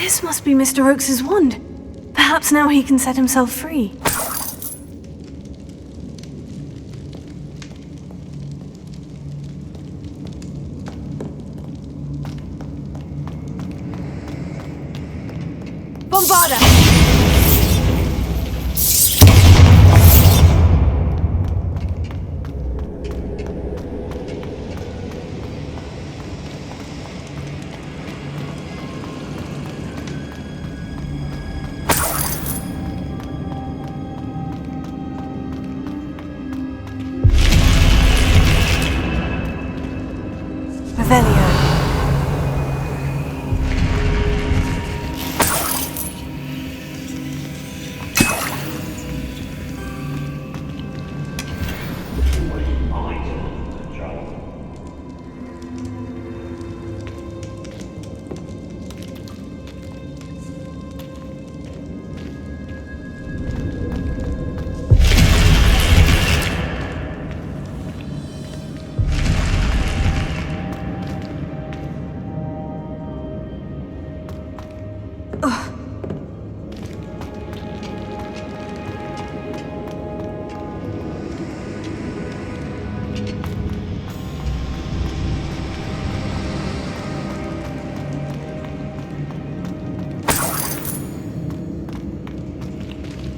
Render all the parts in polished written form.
This must be Mr. Oakes' wand. Perhaps now he can set himself free. Bombarda! Revelio.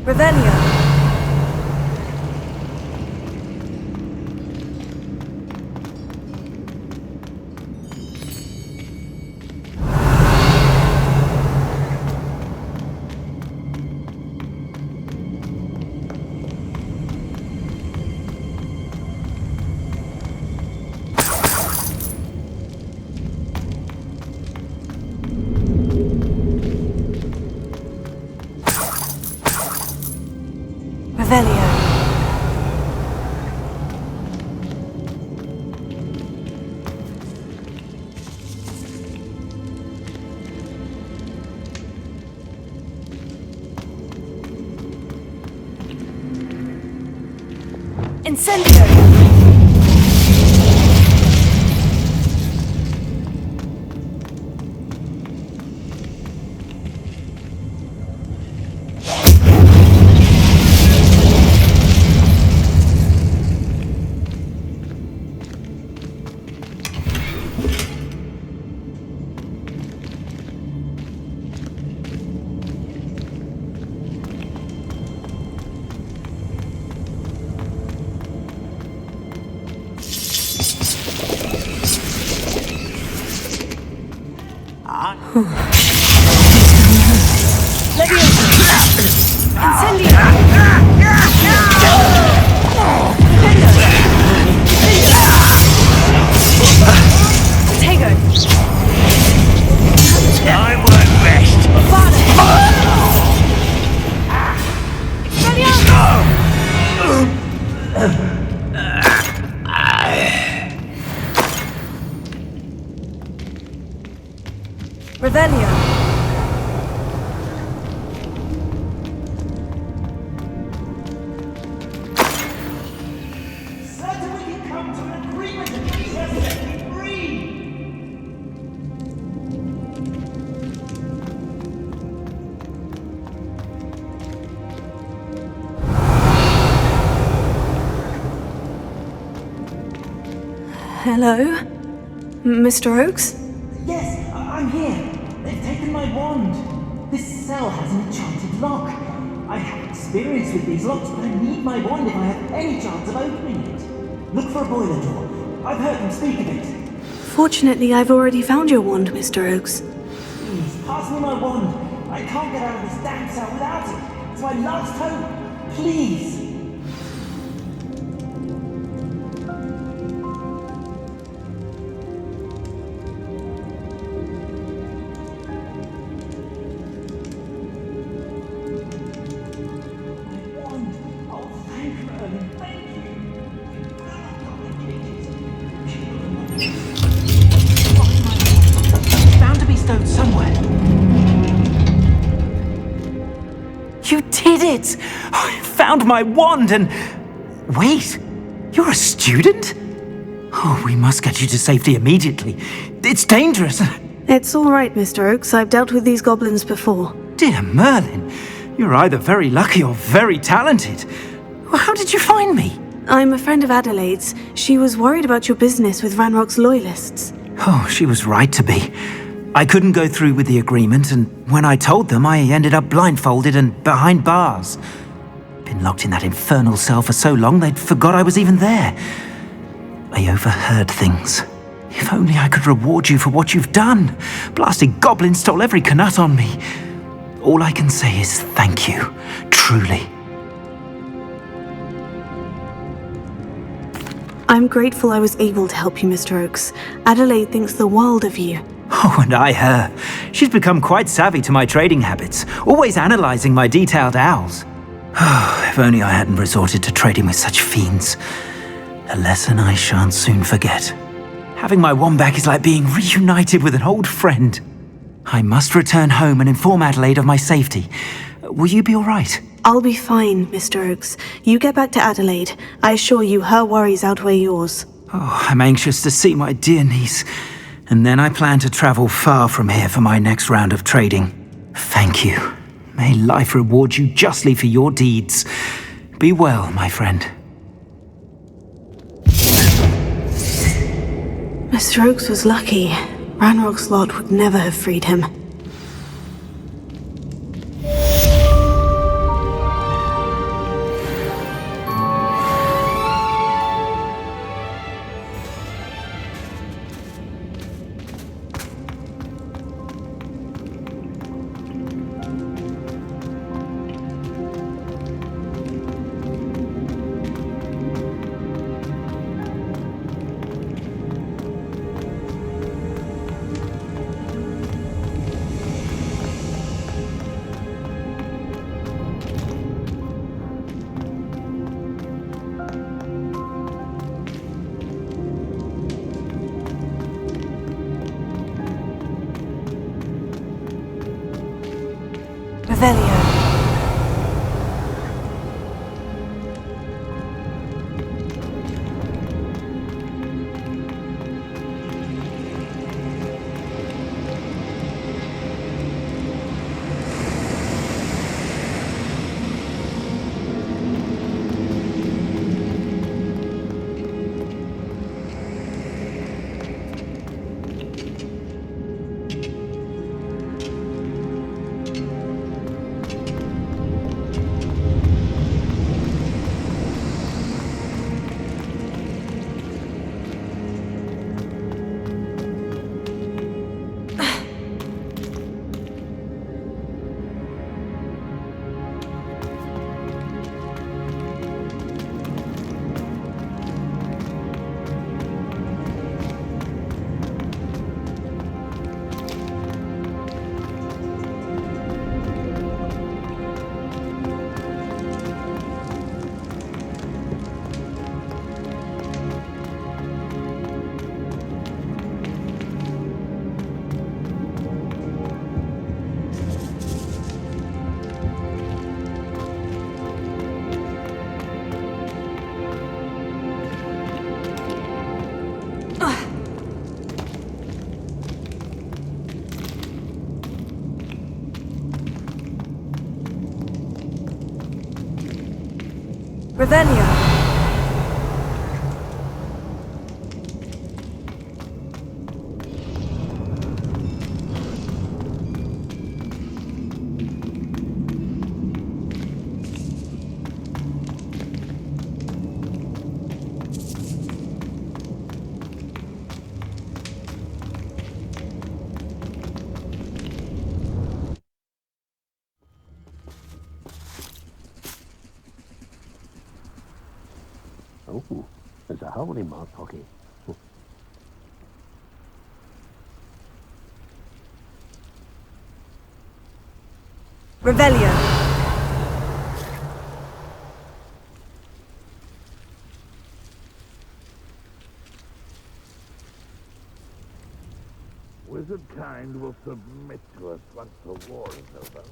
Revelio. Incendio. Revelio. Certain we can come to an agreement and set me free. Hello? Mr. Oakes? Yes, I'm here. They've taken my wand. This cell has an enchanted lock. I have experience with these locks, but I need my wand if I have any chance of opening it. Look for a boiler door. I've heard them speak of it. Fortunately, I've already found your wand, Mr. Oakes. Please, pass me my wand. I can't get out of this damn cell without it. It's my last hope. Please. It! I found my wand and... Wait, you're a student? Oh, we must get you to safety immediately. It's dangerous. It's all right, Mr. Oakes. I've dealt with these goblins before. Dear Merlin, you're either very lucky or very talented. How did you find me? I'm a friend of Adelaide's. She was worried about your business with Ranrock's loyalists. Oh, she was right to be. I couldn't go through with the agreement, and when I told them, I ended up blindfolded and behind bars. Been locked in that infernal cell for so long, they'd forgot I was even there. I overheard things. If only I could reward you for what you've done. Blasted goblin stole every canut on me. All I can say is thank you, truly. I'm grateful I was able to help you, Mr. Oakes. Adelaide thinks the world of you. Oh, and I her. She's become quite savvy to my trading habits, always analysing my detailed owls. Oh, if only I hadn't resorted to trading with such fiends. A lesson I shan't soon forget. Having my wand back is like being reunited with an old friend. I must return home and inform Adelaide of my safety. Will you be all right? I'll be fine, Mr. Oakes. You get back to Adelaide. I assure you her worries outweigh yours. Oh, I'm anxious to see my dear niece. And then I plan to travel far from here for my next round of trading. Thank you. May life reward you justly for your deeds. Be well, my friend. Mr. Oakes was lucky. Ranrock's lot would never have freed him. Revelio. Revelio. Oh, there's a hole in my pocket. Revelio. Wizard kind will submit to us once the war is over.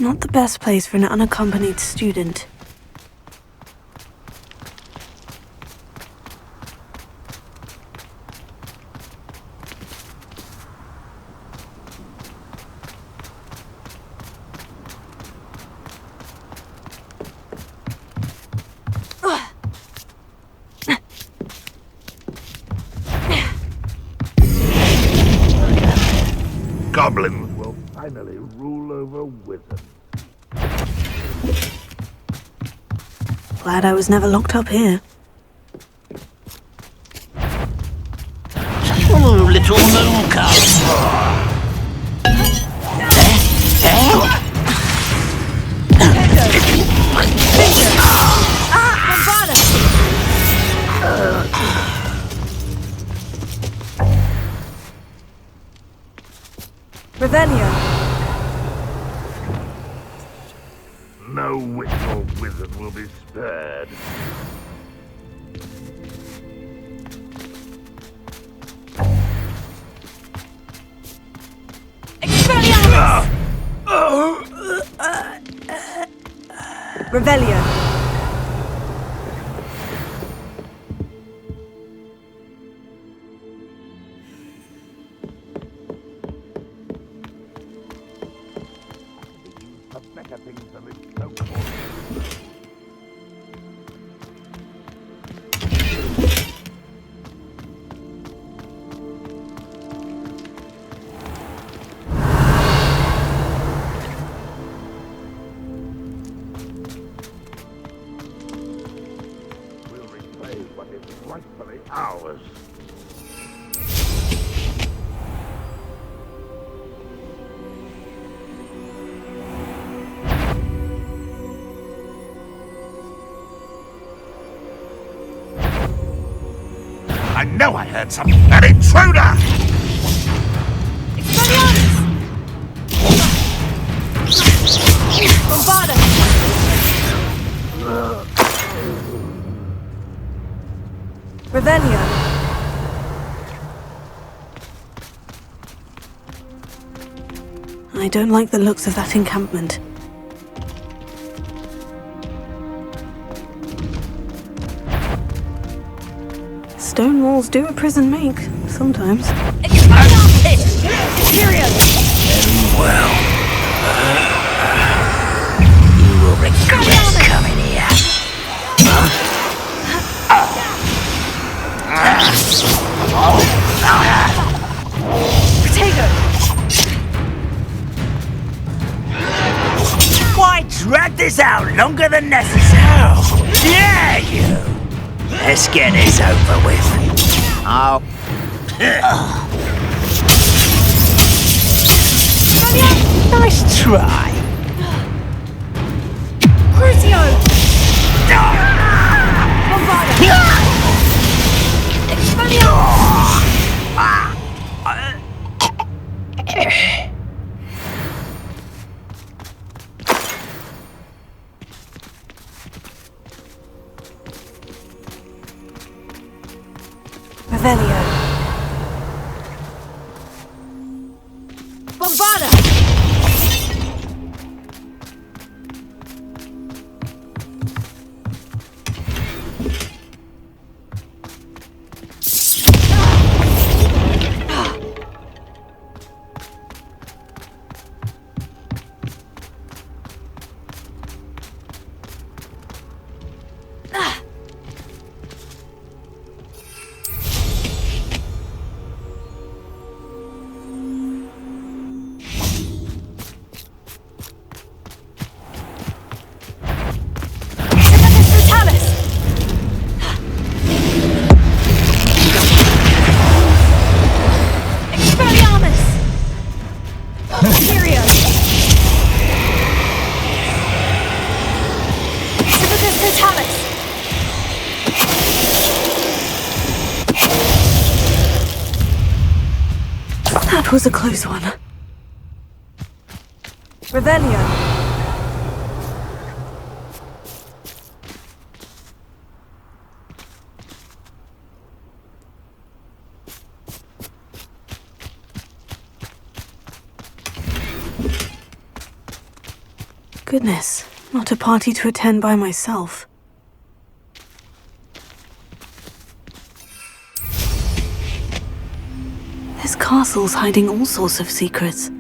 Not the best place for an unaccompanied student. Goblins will finally rule over wizards. Glad I was never locked up here. Oh, little mooka! Revelio. No witch or wizard will be spared. Revelio. For better things than this so-called. We'll reclaim what is rightfully ours. I know I heard something. An intruder! Revelio. I don't like the looks of that encampment. Stone walls do a prison make, sometimes. Very well. You will regret coming here. Potato! Why drag this out longer than necessary? How dare you? Let's get this over with. Oh. Nice try. Crucio! Bombarda! Revelio. Bombarda! That was a close one. Revelio. Goodness, not a party to attend by myself. This castle's hiding all sorts of secrets.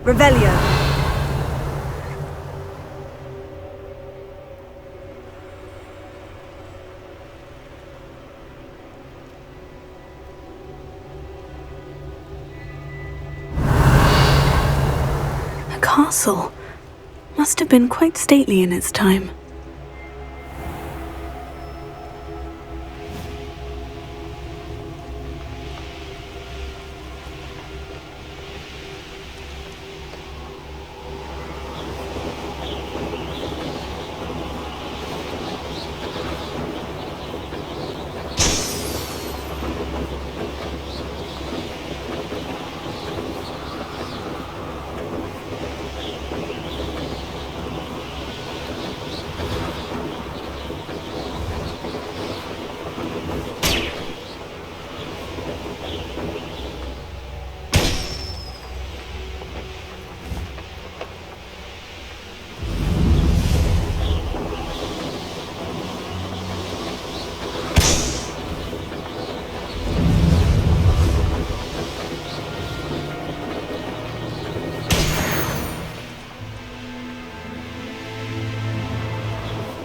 Revelio. A castle. Must have been quite stately in its time.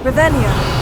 Revelio.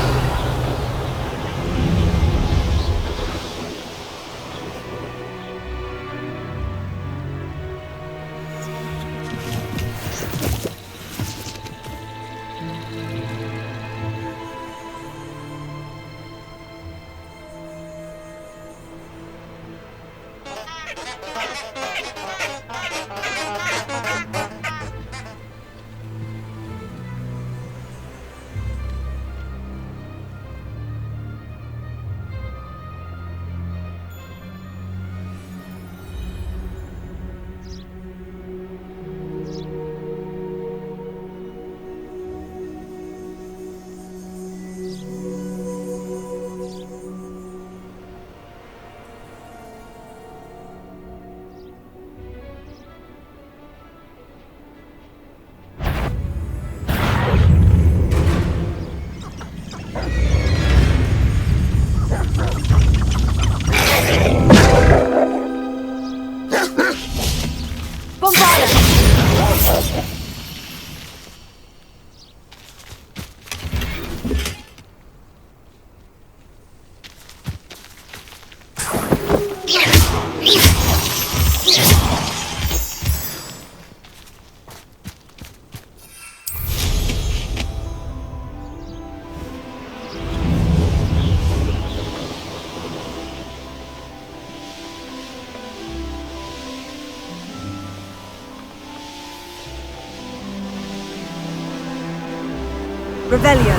Revelio.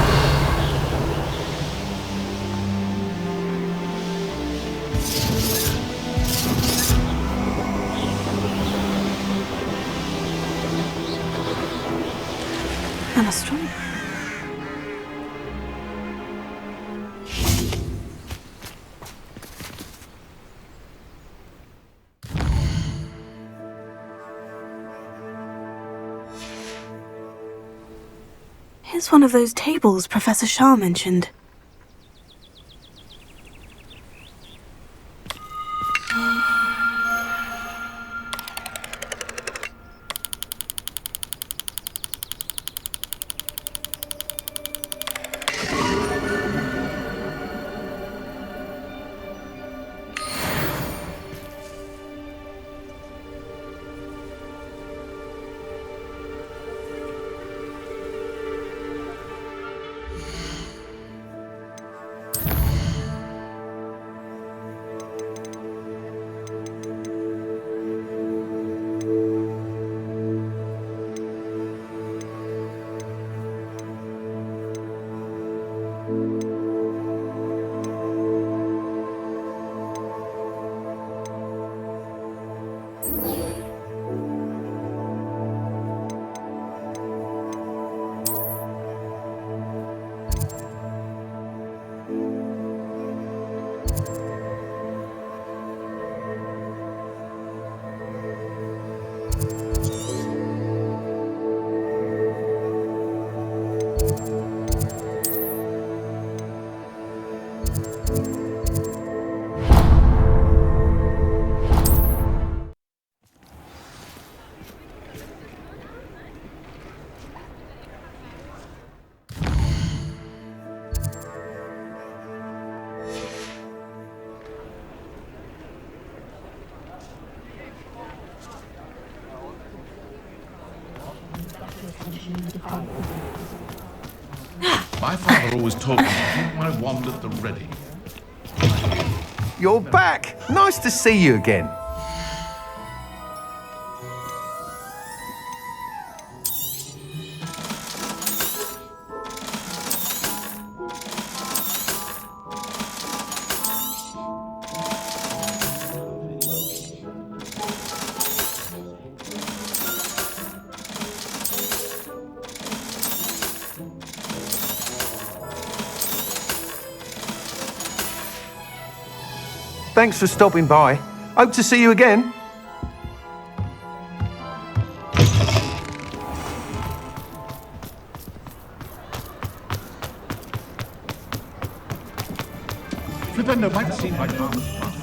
An astronomer. Here's one of those tables Professor Shah mentioned. My father always told me to keep my wand at the ready. You're back! Nice to see you again. Thanks for stopping by. Hope to see you again. Flipendo might have seen my father's trust.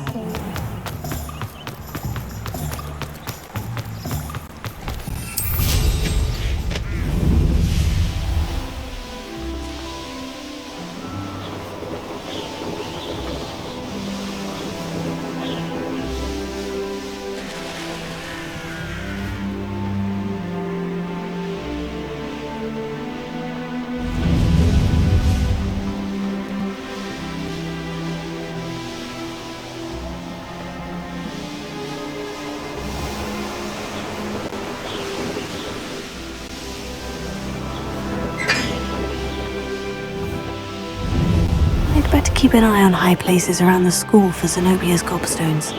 I'd better keep an eye on high places around the school for Zenobia's gobstones.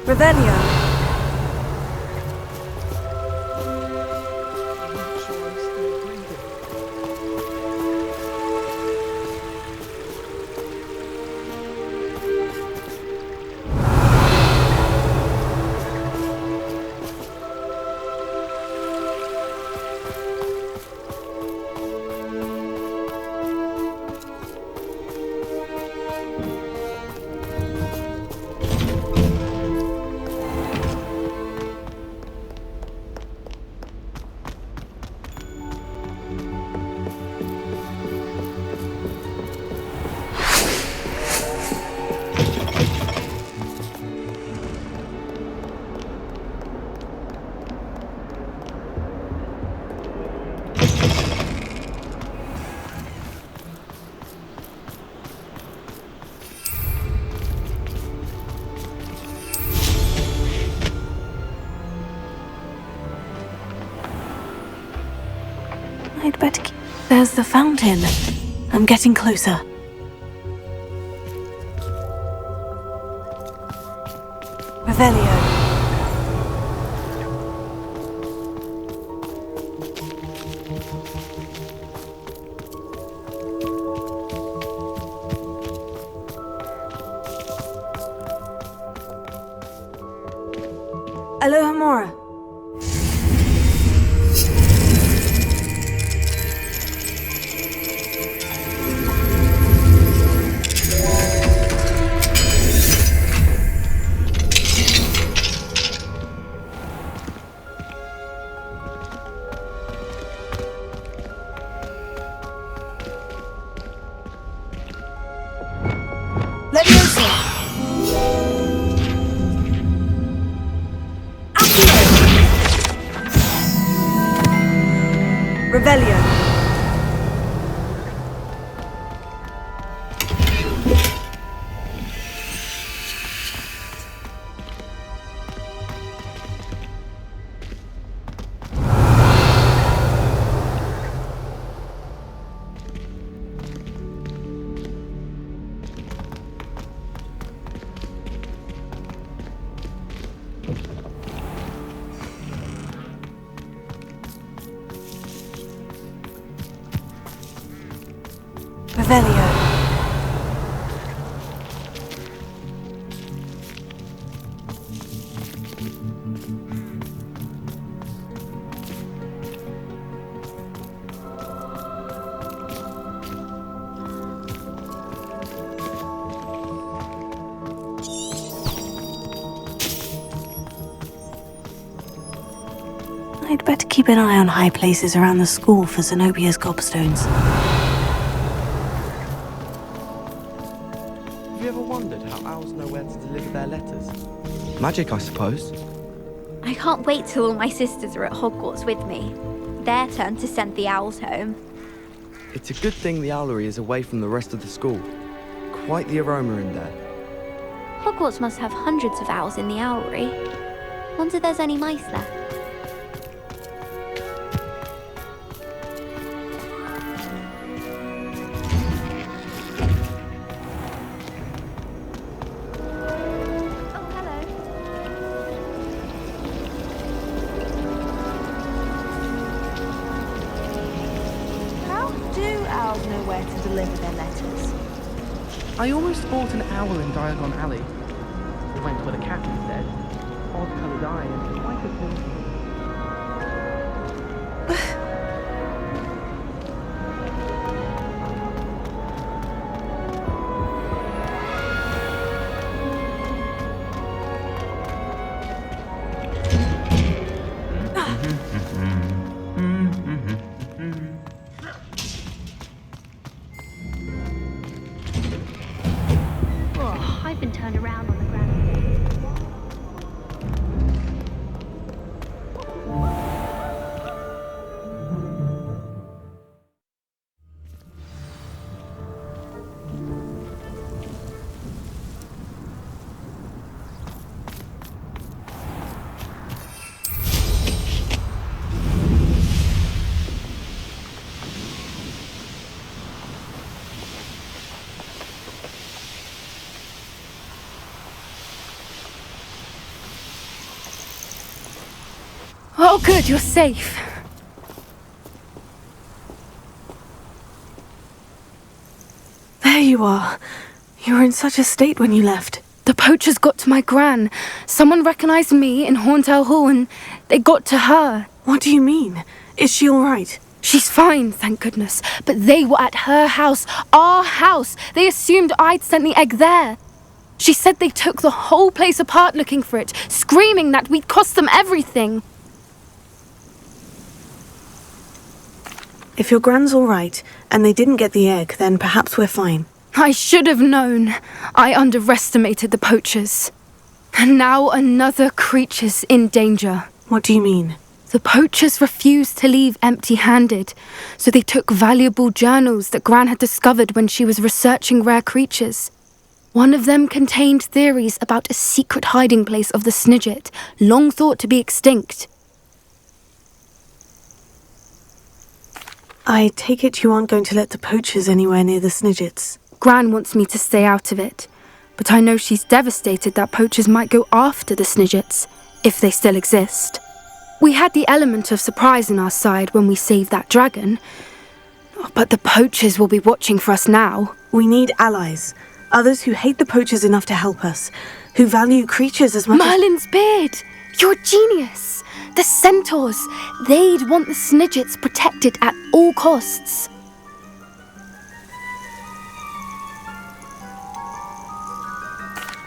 Revelio. I'd better keep... There's the fountain. I'm getting closer. Revelio. Alohomora. Leviosa. Revelio. Revelio. I'd better keep an eye on high places around the school for Zenobia's gobstones. Have you ever wondered how owls know where to deliver their letters? Magic, I suppose. I can't wait till all my sisters are at Hogwarts with me. Their turn to send the owls home. It's a good thing the owlery is away from the rest of the school. Quite the aroma in there. Hogwarts must have hundreds of owls in the owlery. Wonder if there's any mice there. I almost bought an owl in Diagon Alley. It went with a cat instead. Odd-coloured eye and quite a thing. I've been turned around on the ground. Oh, good, you're safe. There you are. You were in such a state when you left. The poachers got to my gran. Someone recognized me in Horntail Hall and they got to her. What do you mean? Is she all right? She's fine, thank goodness. But they were at her house, our house. They assumed I'd sent the egg there. She said they took the whole place apart looking for it, screaming that we'd cost them everything. If your gran's all right, and they didn't get the egg, then perhaps we're fine. I should have known. I underestimated the poachers. And now another creature's in danger. What do you mean? The poachers refused to leave empty-handed, so they took valuable journals that Gran had discovered when she was researching rare creatures. One of them contained theories about a secret hiding place of the Snidget, long thought to be extinct. I take it you aren't going to let the poachers anywhere near the Snidgets. Gran wants me to stay out of it, but I know she's devastated that poachers might go after the Snidgets, if they still exist. We had the element of surprise on our side when we saved that dragon, but the poachers will be watching for us now. We need allies, others who hate the poachers enough to help us, who value creatures as much Merlin's beard! You're a genius! The centaurs! They'd want the Snidgets protected at all costs.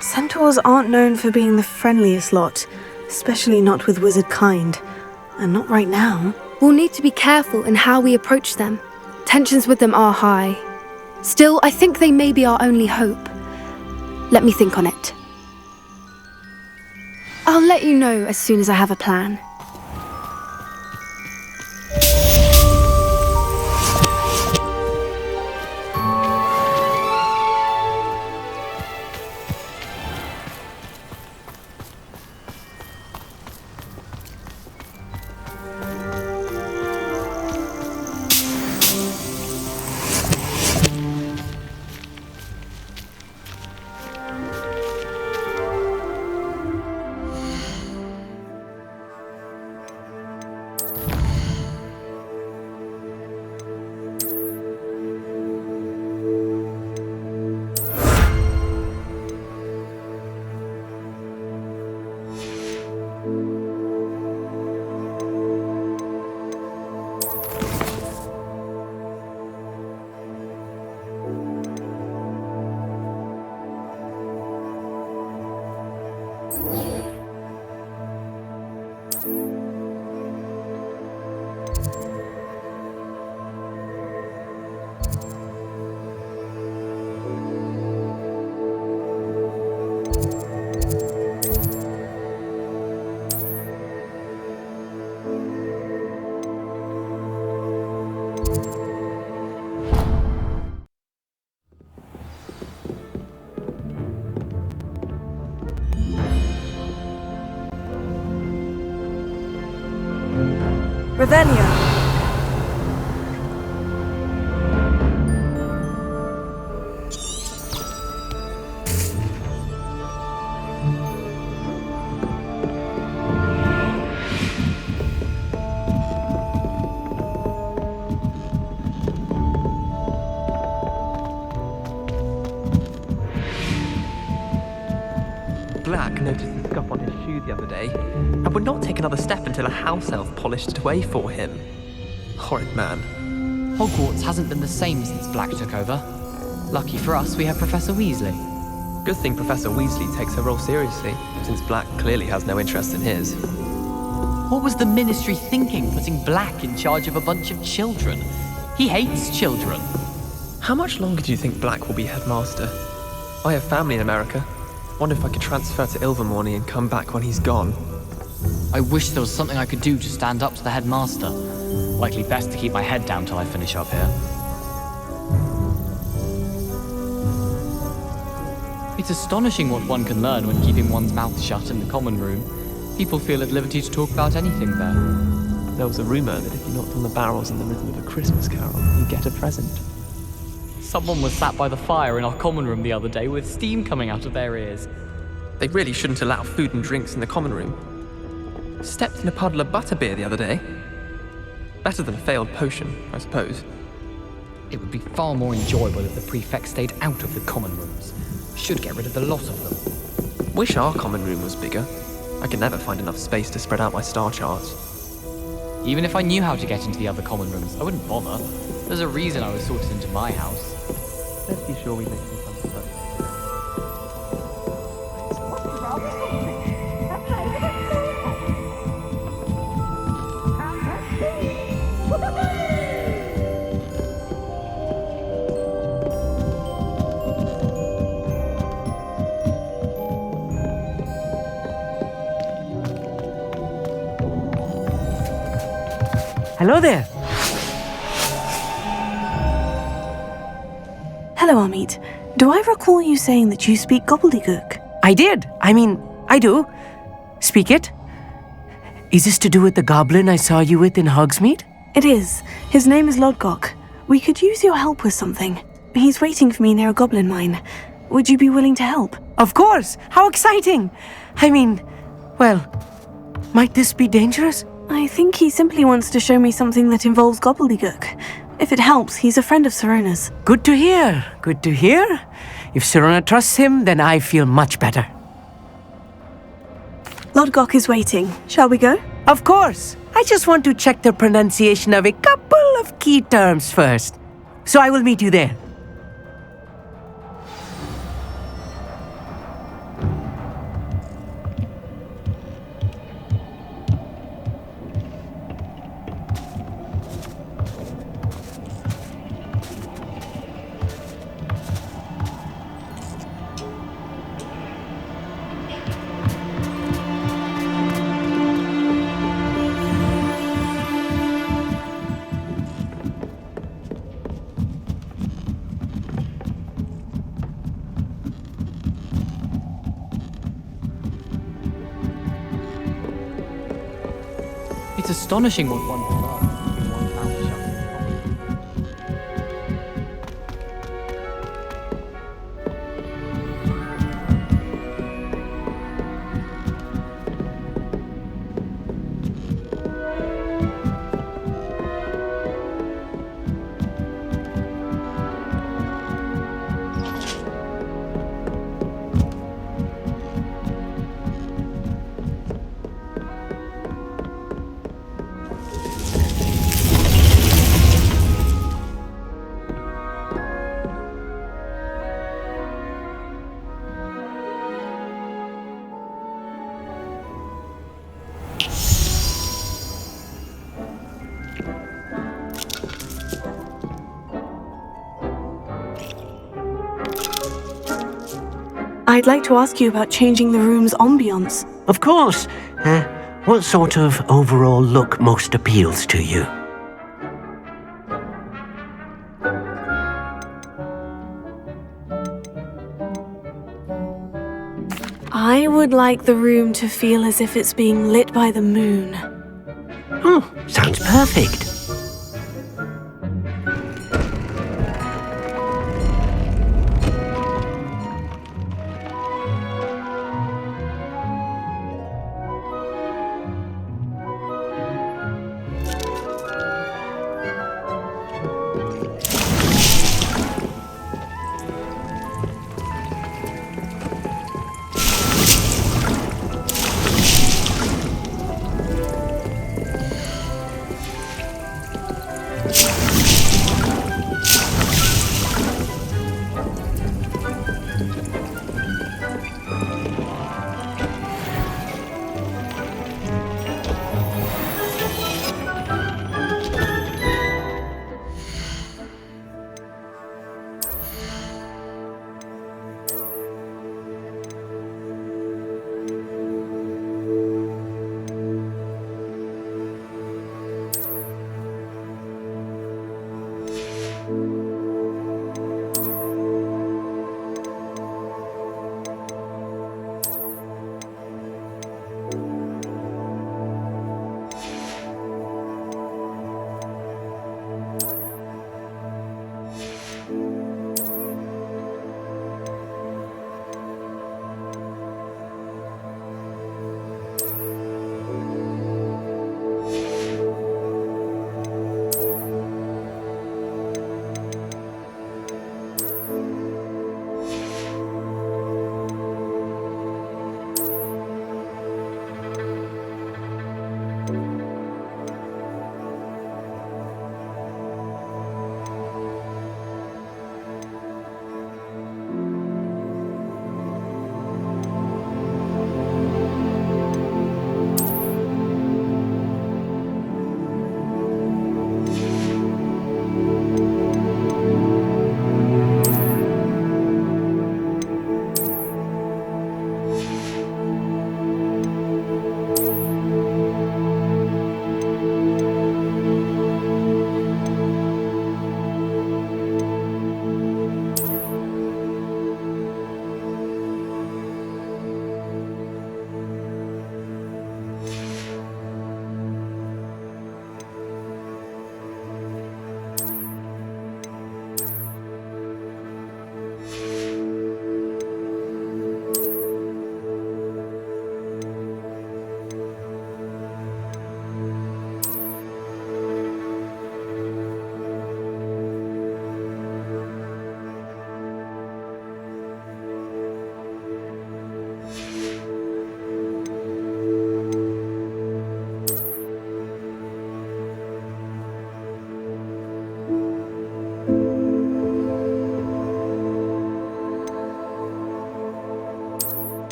Centaurs aren't known for being the friendliest lot, especially not with wizard kind. And not right now. We'll need to be careful in how we approach them. Tensions with them are high. Still, I think they may be our only hope. Let me think on it. I'll let you know as soon as I have a plan. Revelio. Black noticed the scuff on his shoe the other day, and would not take another step until a house elf polished it away for him. Horrid man. Hogwarts hasn't been the same since Black took over. Lucky for us, we have Professor Weasley. Good thing Professor Weasley takes her role seriously, since Black clearly has no interest in his. What was the Ministry thinking, putting Black in charge of a bunch of children? He hates children. How much longer do you think Black will be headmaster? I have family in America. Wonder if I could transfer to Ilvermorny and come back when he's gone. I wish there was something I could do to stand up to the headmaster. Likely best to keep my head down till I finish up here. It's astonishing what one can learn when keeping one's mouth shut in the common room. People feel at liberty to talk about anything there. There was a rumour that if you knocked on the barrels in the rhythm of a Christmas carol, you'd get a present. Someone was sat by the fire in our common room the other day with steam coming out of their ears. They really shouldn't allow food and drinks in the common room. Stepped in a puddle of butterbeer the other day. Better than a failed potion, I suppose. It would be far more enjoyable if the prefect stayed out of the common rooms. Should get rid of the lot of them. Wish our common room was bigger. I can never find enough space to spread out my star charts. Even if I knew how to get into the other common rooms, I wouldn't bother. There's a reason I was sorted into my house. Let's be sure we make some fun stuff. Hello there. Hello, Amit. Do I recall you saying that you speak gobbledygook? I did. I do. Speak it. Is this to do with the goblin I saw you with in Hogsmeade? It is. His name is Lodgok. We could use your help with something. He's waiting for me near a goblin mine. Would you be willing to help? Of course. How exciting. Well, might this be dangerous? I think he simply wants to show me something that involves gobbledygook. If it helps, he's a friend of Serona's. Good to hear. Good to hear. If Serona trusts him, then I feel much better. Lodgok is waiting. Shall we go? Of course. I just want to check the pronunciation of a couple of key terms first. So I will meet you there. It's astonishing what one can learn keeping one's mouth shut in the common room. I'd like to ask you about changing the room's ambience. Of course. What sort of overall look most appeals to you? I would like the room to feel as if it's being lit by the moon. Sounds perfect.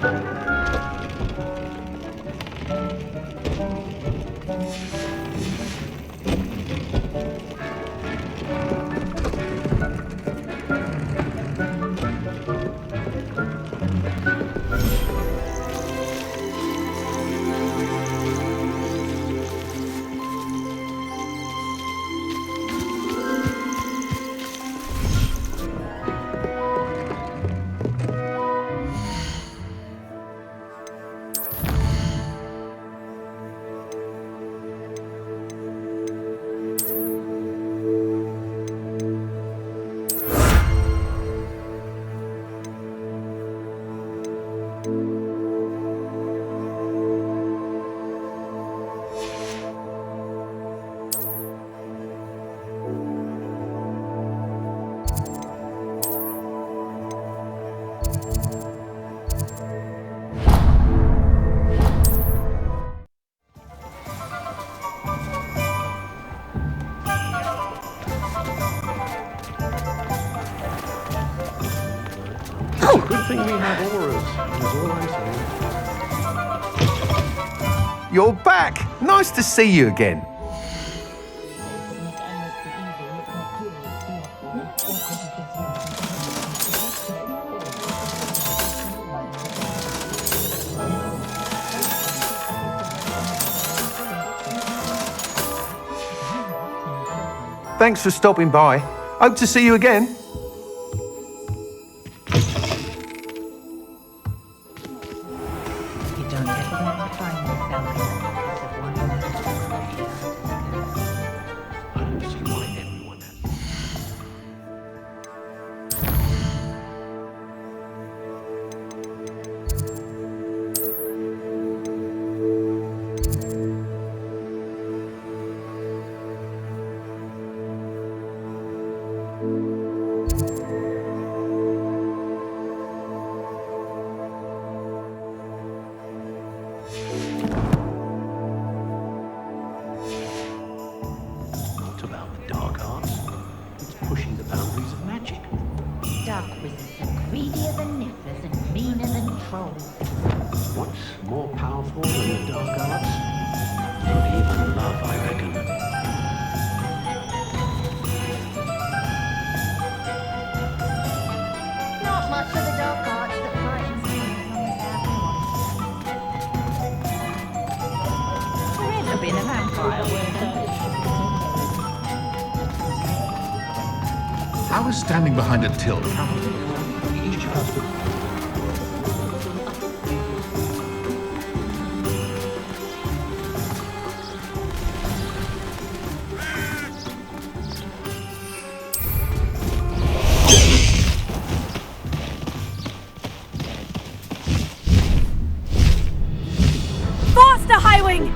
Good thing we have auras, is all I'm saying. You're back! Nice to see you again. Thanks for stopping by. Hope to see you again. I was standing behind a till. Faster, Highwing!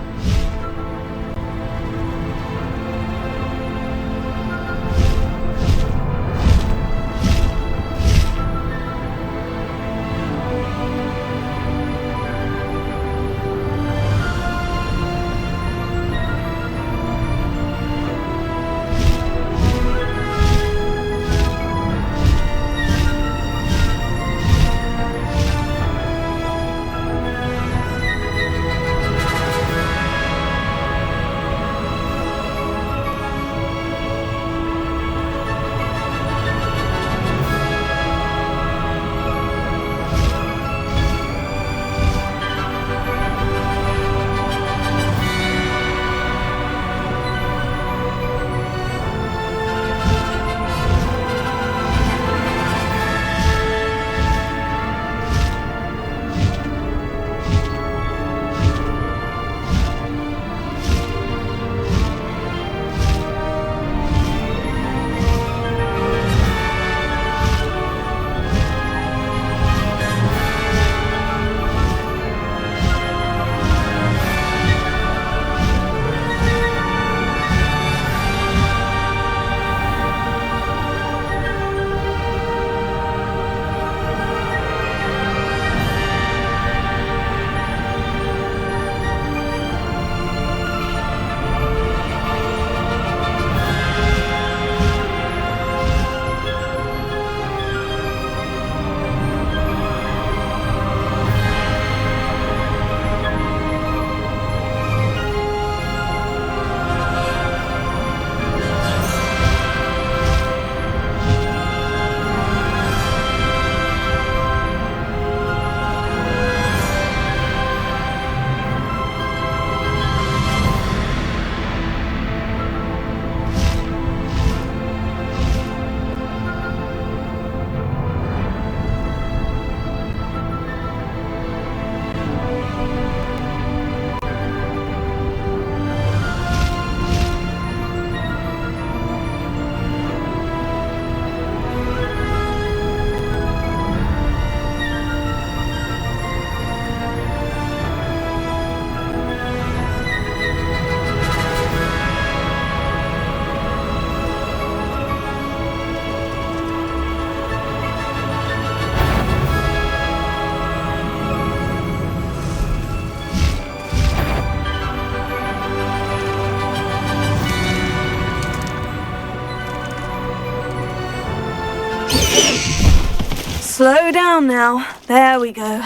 Slow down now. There we go.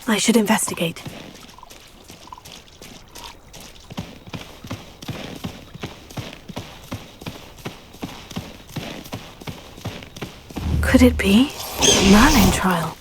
I should investigate. Could it be a Merlin trial?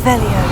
Revelio.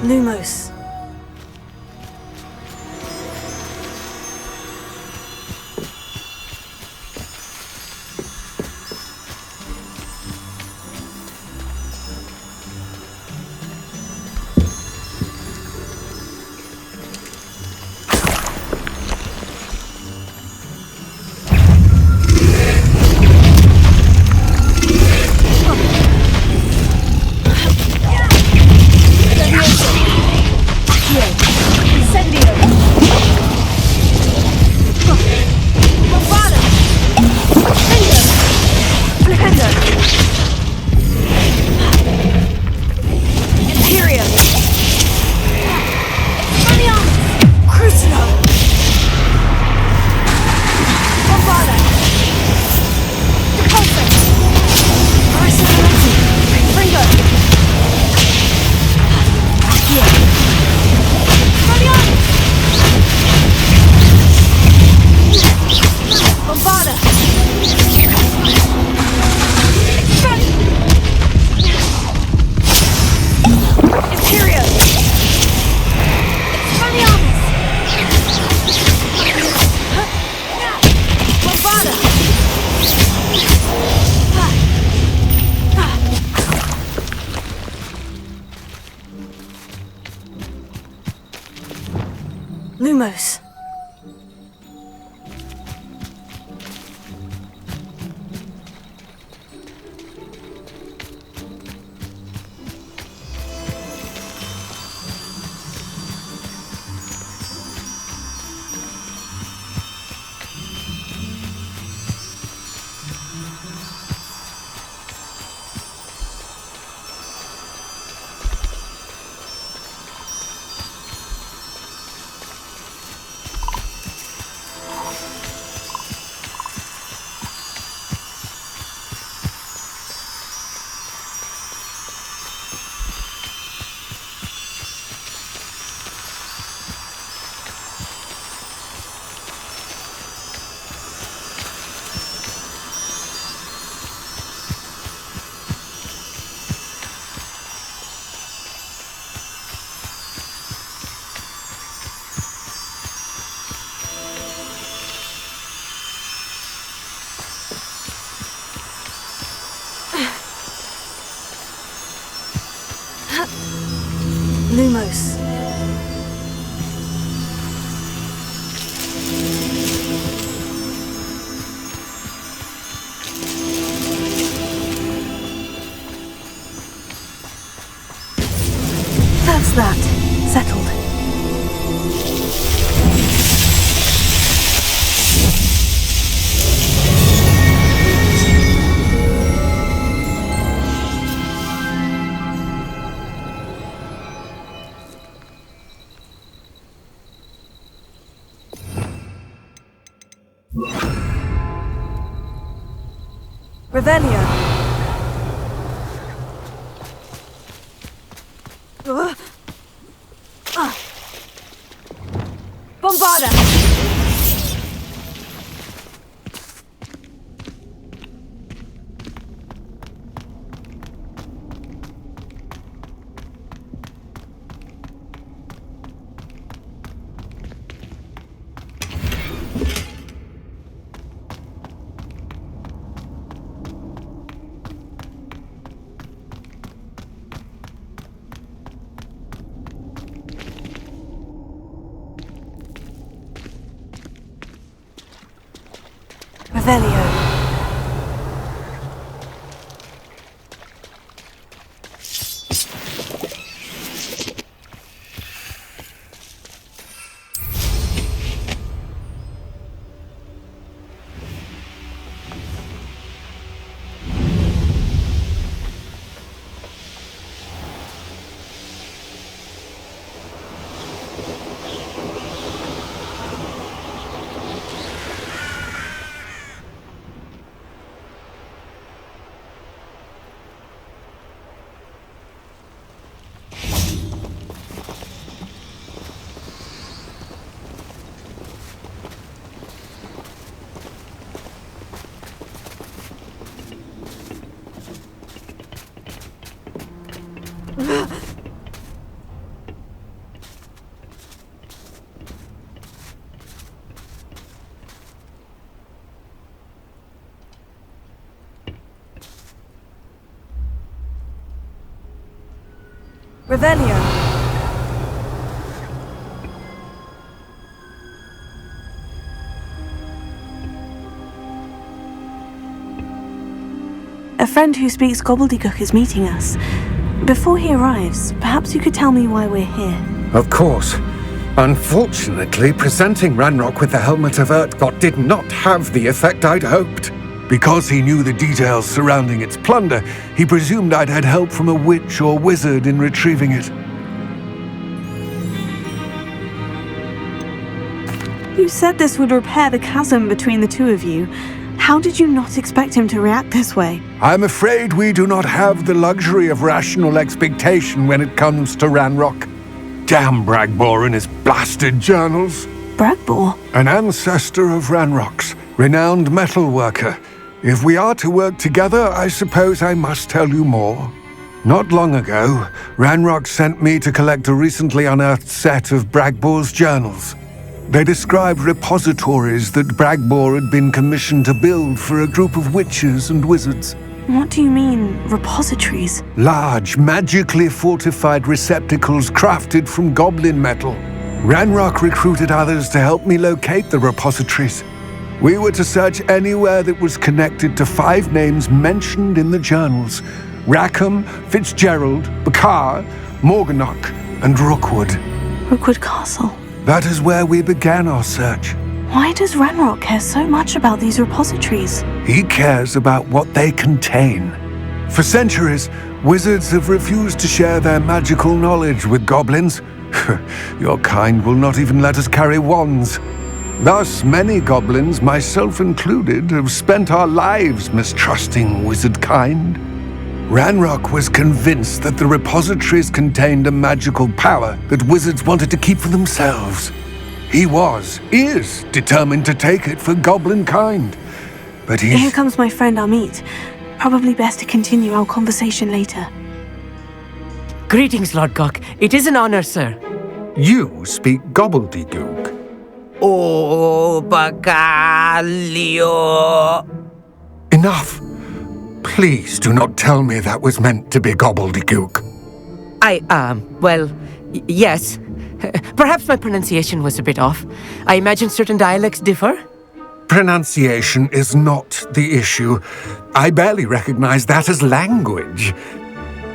Lumos. Lumos. Revelio. Bombarda! Revelio. Revelio. A friend who speaks gobbledygook is meeting us. Before he arrives, perhaps you could tell me why we're here. Of course. Unfortunately, presenting Ranrock with the Helmet of Urtkot did not have the effect I'd hoped. Because he knew the details surrounding its plunder, he presumed I'd had help from a witch or wizard in retrieving it. You said this would repair the chasm between the two of you. How did you not expect him to react this way? I'm afraid we do not have the luxury of rational expectation when it comes to Ranrock. Damn Bragbor and his blasted journals. Bragbor? An ancestor of Ranrock's, renowned metal worker. If we are to work together, I suppose I must tell you more. Not long ago, Ranrock sent me to collect a recently unearthed set of Bragbor's journals. They described repositories that Bragbor had been commissioned to build for a group of witches and wizards. What do you mean, repositories? Large, magically fortified receptacles crafted from goblin metal. Ranrock recruited others to help me locate the repositories. We were to search anywhere that was connected to 5 names mentioned in the journals: Rackham, Fitzgerald, Bakar, Morganach, and Rookwood. Rookwood Castle. That is where we began our search. Why does Ranrock care so much about these repositories? He cares about what they contain. For centuries, wizards have refused to share their magical knowledge with goblins. Your kind will not even let us carry wands. Thus, many goblins, myself included, have spent our lives mistrusting wizard kind. Ranrock was convinced that the repositories contained a magical power that wizards wanted to keep for themselves. He is determined to take it for goblin kind. But Here comes my friend Amit. Probably best to continue our conversation later. Greetings, Lord Gok. It is an honor, sir. You speak gobbledygook. Oh, Bacalio. Enough. Please do not tell me that was meant to be gobbledygook. Yes. Perhaps my pronunciation was a bit off. I imagine certain dialects differ? Pronunciation is not the issue. I barely recognize that as language.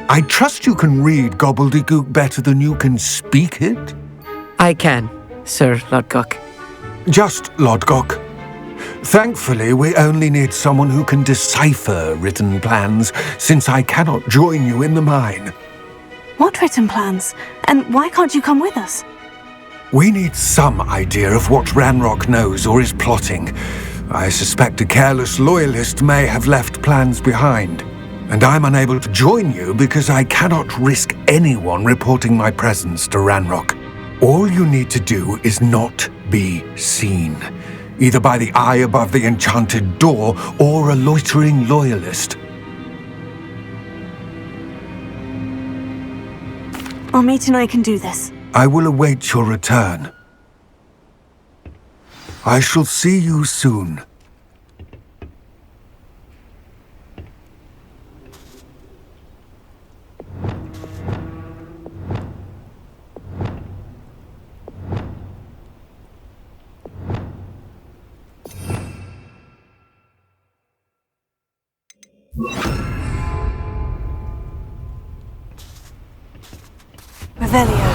I trust you can read gobbledygook better than you can speak it? I can, Sir Lodgok. Just Lodgok. Thankfully, we only need someone who can decipher written plans, since I cannot join you in the mine. What written plans? And why can't you come with us? We need some idea of what Ranrock knows or is plotting. I suspect a careless loyalist may have left plans behind, and I'm unable to join you because I cannot risk anyone reporting my presence to Ranrock. All you need to do is not be seen, either by the eye above the enchanted door or a loitering loyalist. Amit and I can do this. I will await your return. I shall see you soon. Revelio.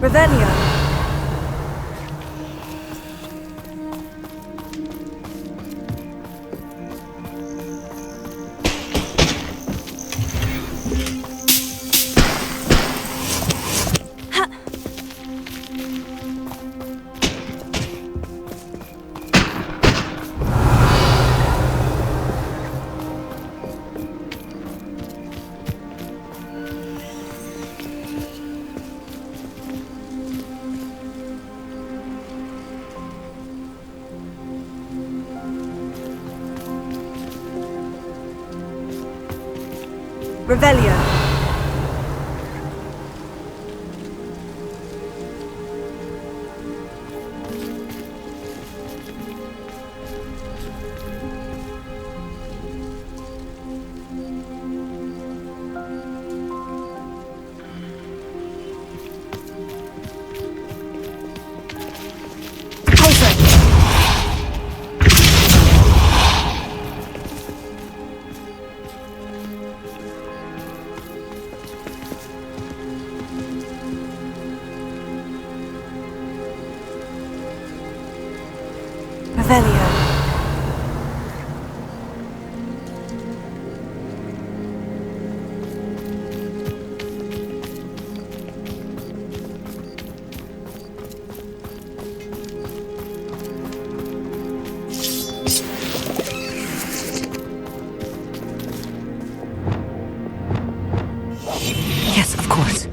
Revelio. Revelio. Revelio. Yes, of course.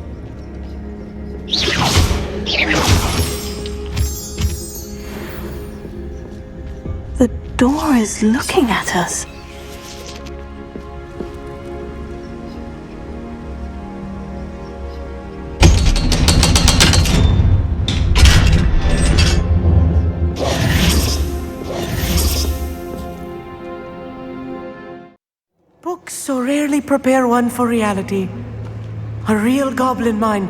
The door is looking at us. rarely prepare one for reality. A real goblin mine.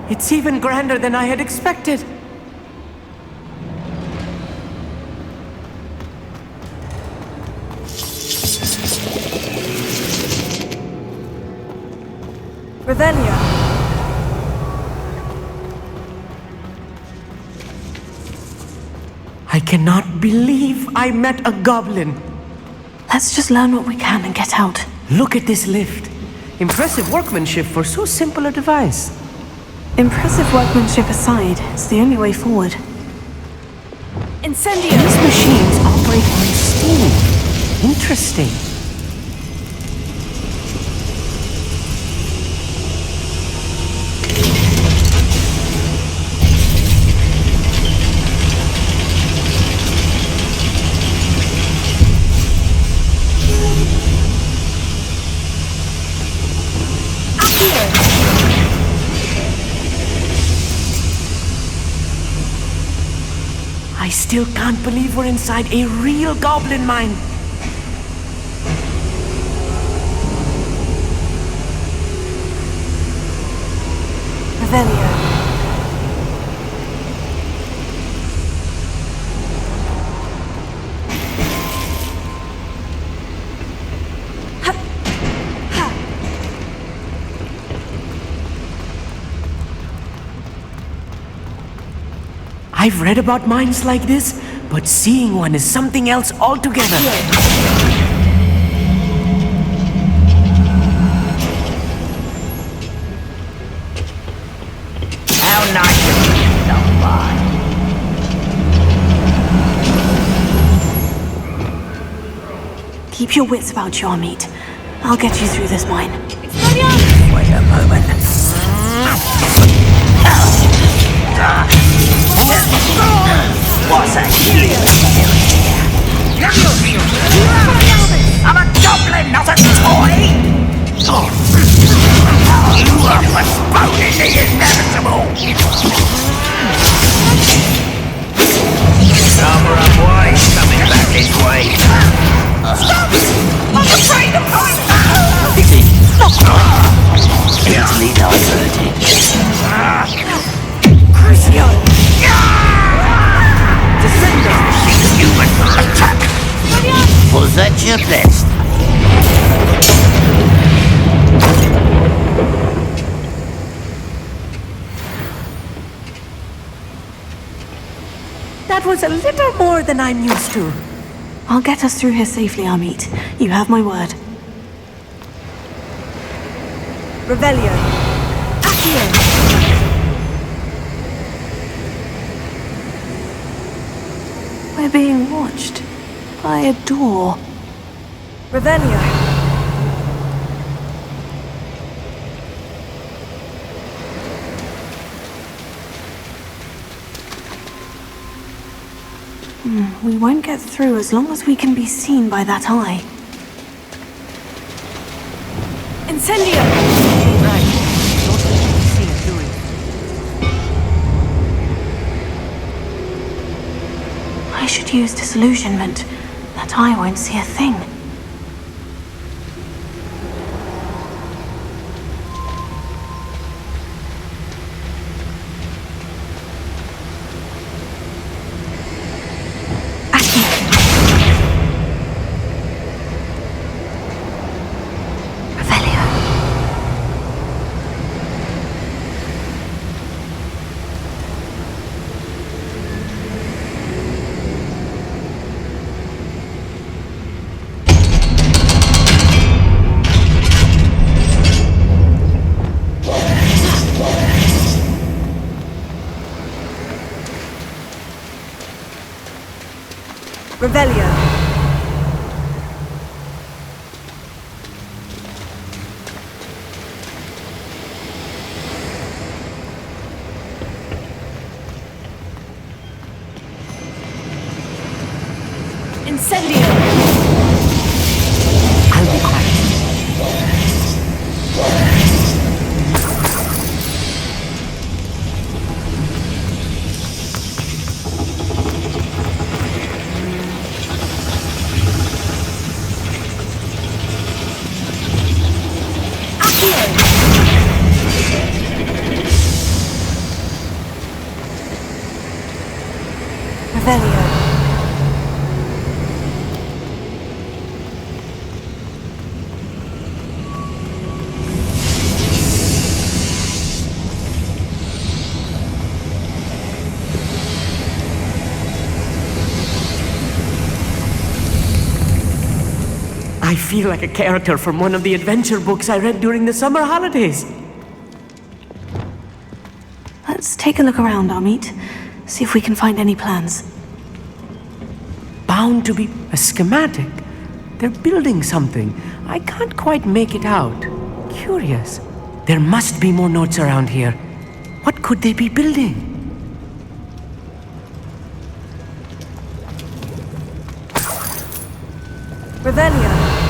It's even grander than I had expected. Revelia. I cannot believe I met a goblin. Let's just learn what we can and get out. Look at this lift. Impressive workmanship for so simple a device. Impressive workmanship aside, it's the only way forward. Incendio! These machines operate on steam. Interesting. I still can't believe we're inside a real goblin mine. Revelia. I've read about mines like this, but seeing one is something else altogether. How nice of you to stop by. Keep your wits about you, Amit. I'll get you through this mine. Wait a moment. What's that you doing here? I'm a goblin, not a toy! You are postponing the inevitable! Cover up, boy. Coming back this way. Stop! I'm afraid of heights! Easily diverted. Crucio! Human attack! Was that your best? That was a little more than I'm used to. I'll get us through here safely, Amit. You have my word. Revelio. Accio. We're being watched by a door. Revelio. We won't get through as long as we can be seen by that eye. Incendio! Right. Don't let me see it doing. I should use disillusionment. That eye won't see a thing. Revelio. Incendio. I'll be quiet. Revelio. I feel like a character from one of the adventure books I read during the summer holidays. Let's take a look around, Amit. See if we can find any plans. Bound to be a schematic. They're building something. I can't quite make it out. Curious. There must be more notes around here. What could they be building? Revelio.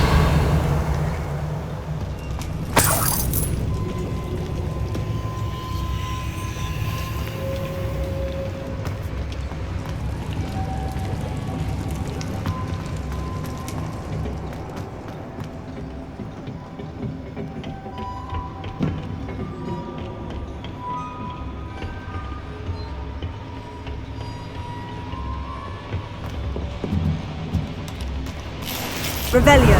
Revelio.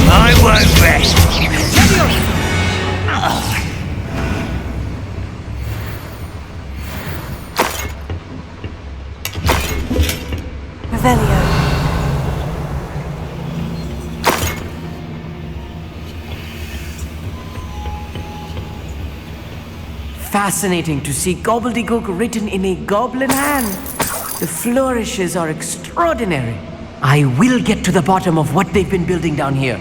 I won't rest. Revelio. Fascinating to see gobbledygook written in a goblin hand. The flourishes are extraordinary. I will get to the bottom of what they've been building down here.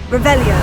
Revelio.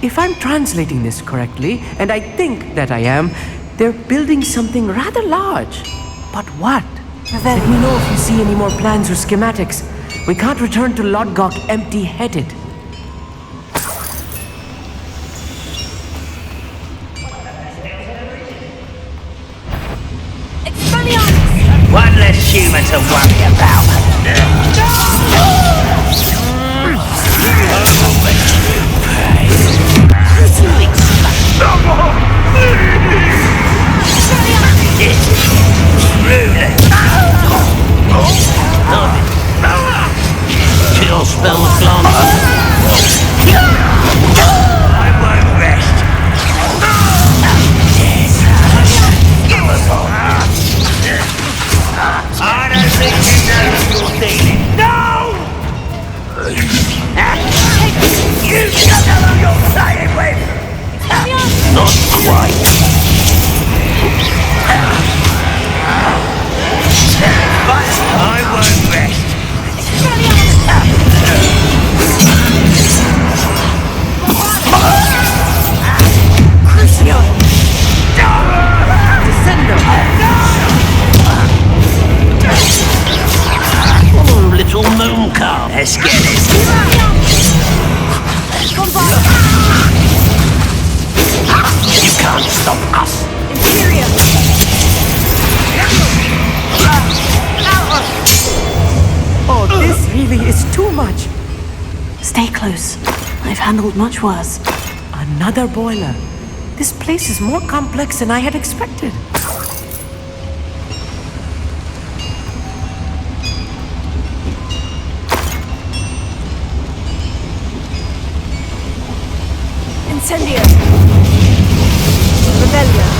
If I'm translating this correctly, and I think that I am, they're building something rather large. But what? Let me know if you see any more plans or schematics. We can't return to Lodgok empty-headed. One less human to worry about. Chill spells gone. I won't rest. Give us all. I don't think you know what you're dealing. No! You don't know who you're playing with. Not quite. But I won't rest. Crucio! Descendo! Oh, little moon calf. Let's get this. You can't stop us. Oh, this really is too much. Stay close. I've handled much worse. Another boiler. This place is more complex than I had expected. Incendio. Rebellion.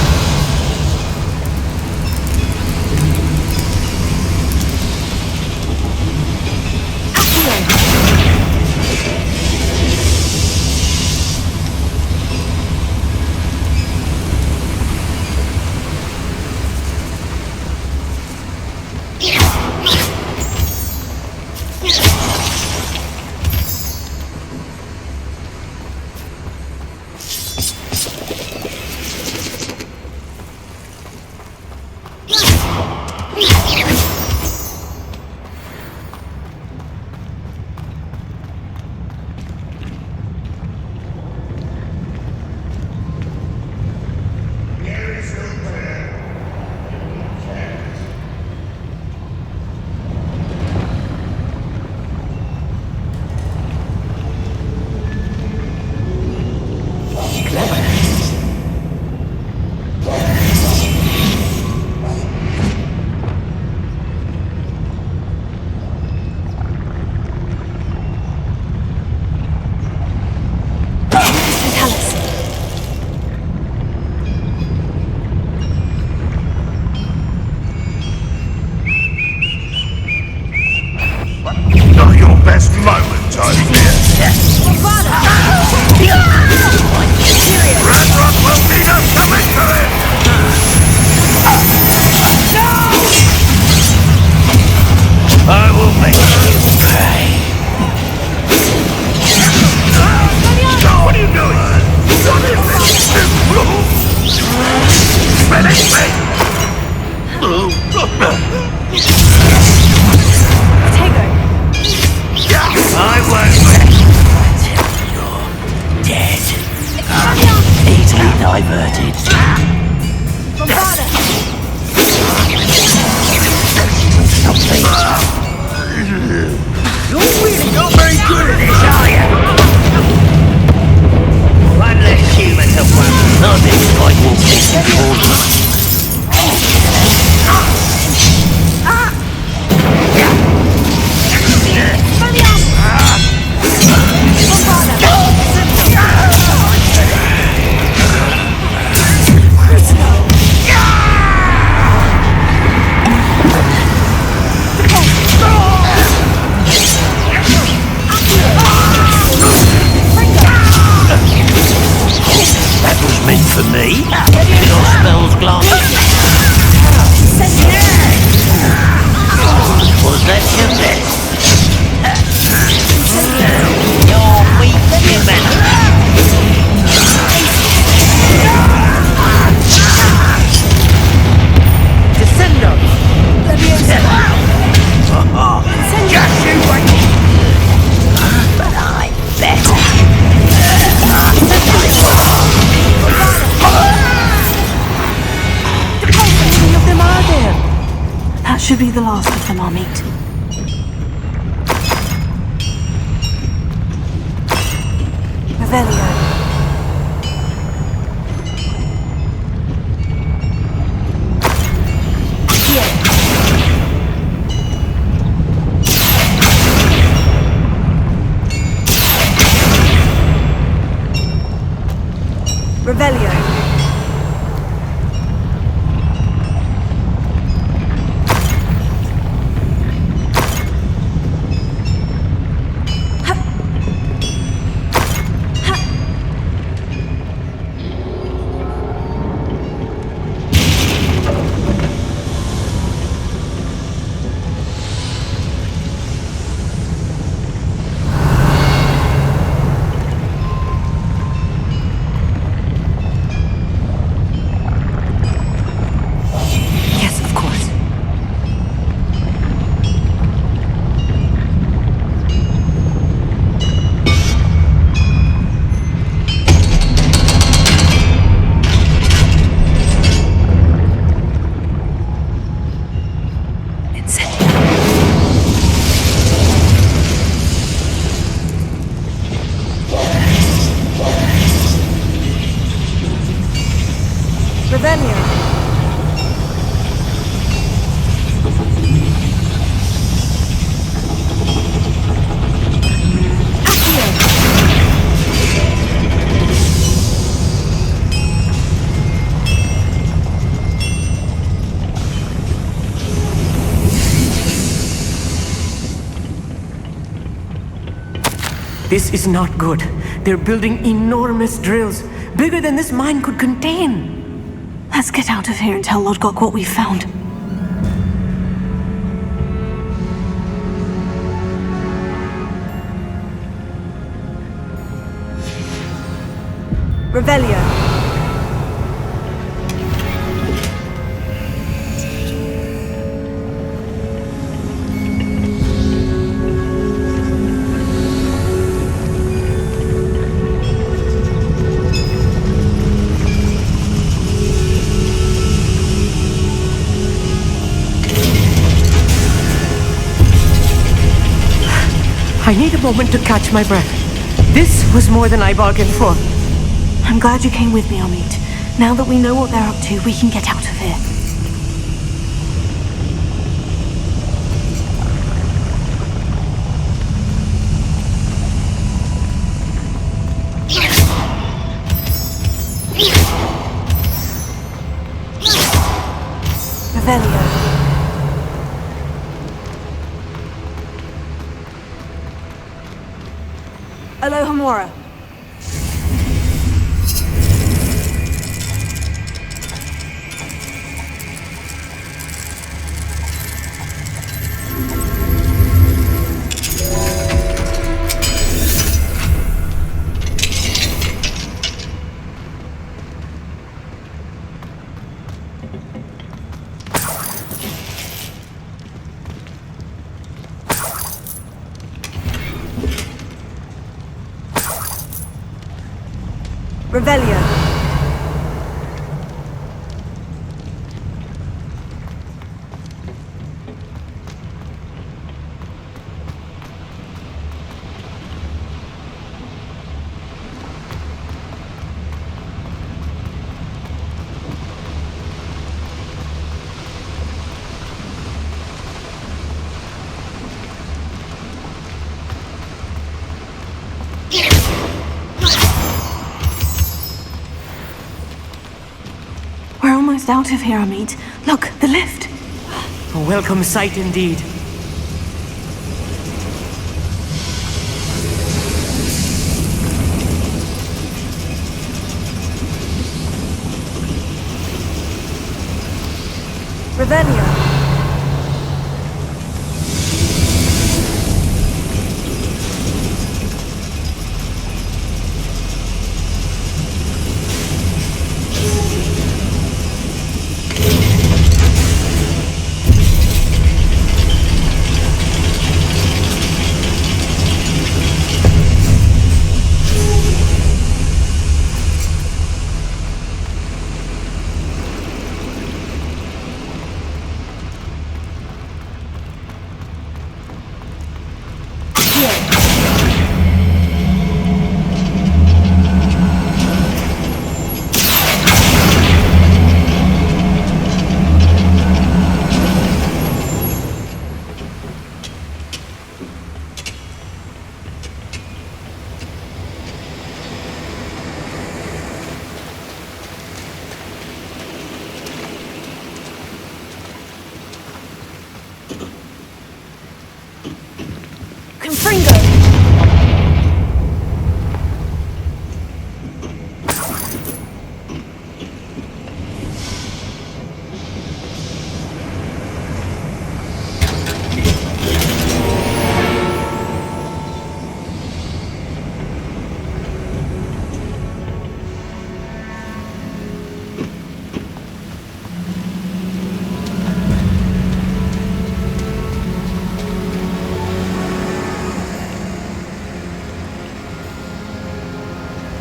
Should be the last of them, Amit. Revelio. Revelio. Revelio. This is not good. They're building enormous drills, bigger than this mine could contain. Let's get out of here and tell Lodgok what we found. Revelio. I need a moment to catch my breath. This was more than I bargained for. I'm glad you came with me, Amit. Now that we know what they're up to, we can get out of here. Revelio. Alohomora. Revelio. We're almost out of here, Amit. Look, the lift. A welcome sight indeed. Revelio.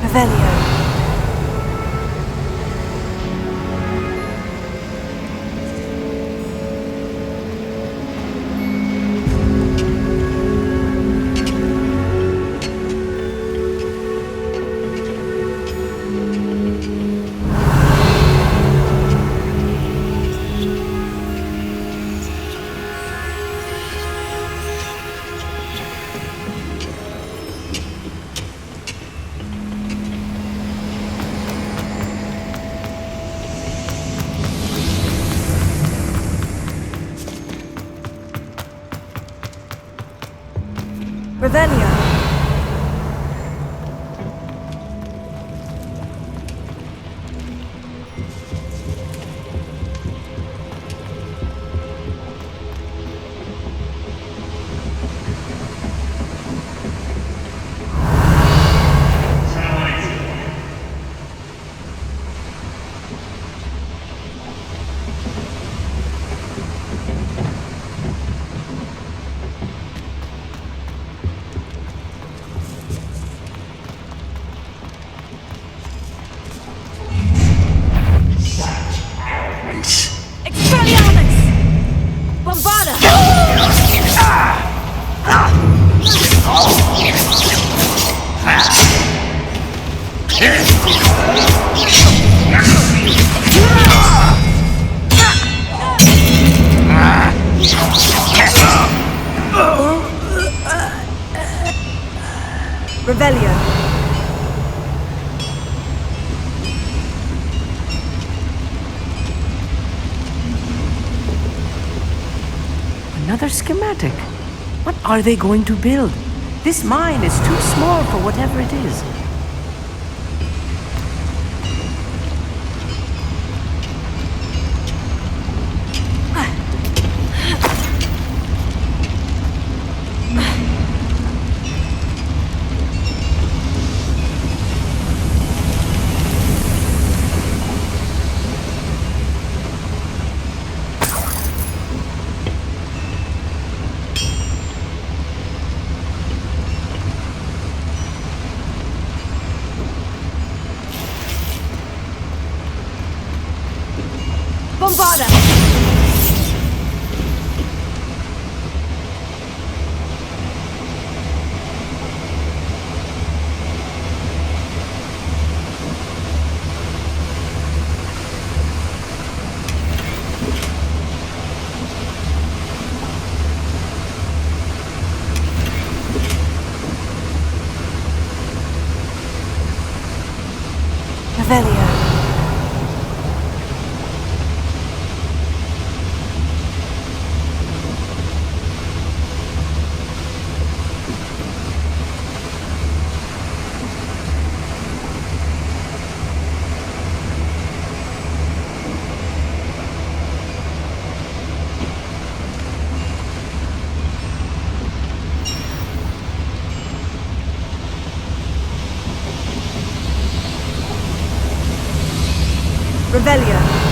Revelio. Revelio. Revelio. Another schematic. What are they going to build? This mine is too small for whatever it is. Bombarda! Revelio. Revelio.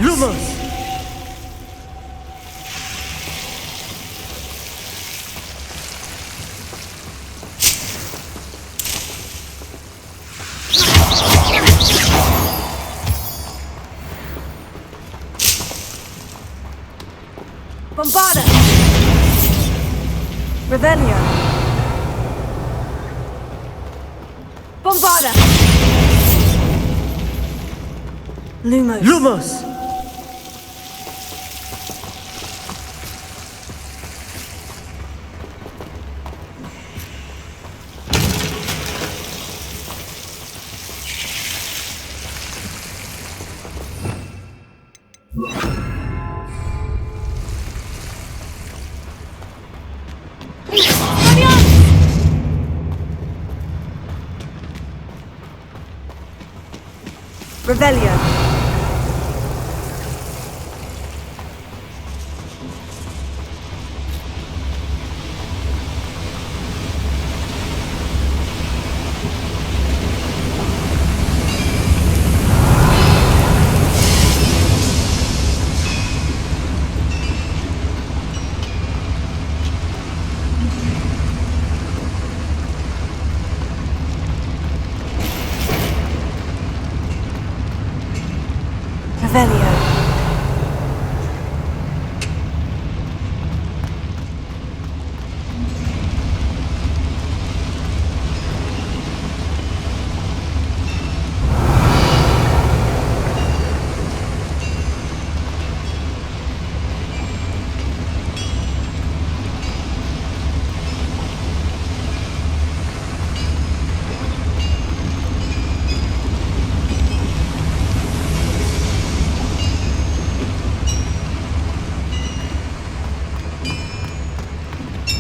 Lumos. Bombarda! Revelio! Bombarda! Lumos! Lumos! Revelio.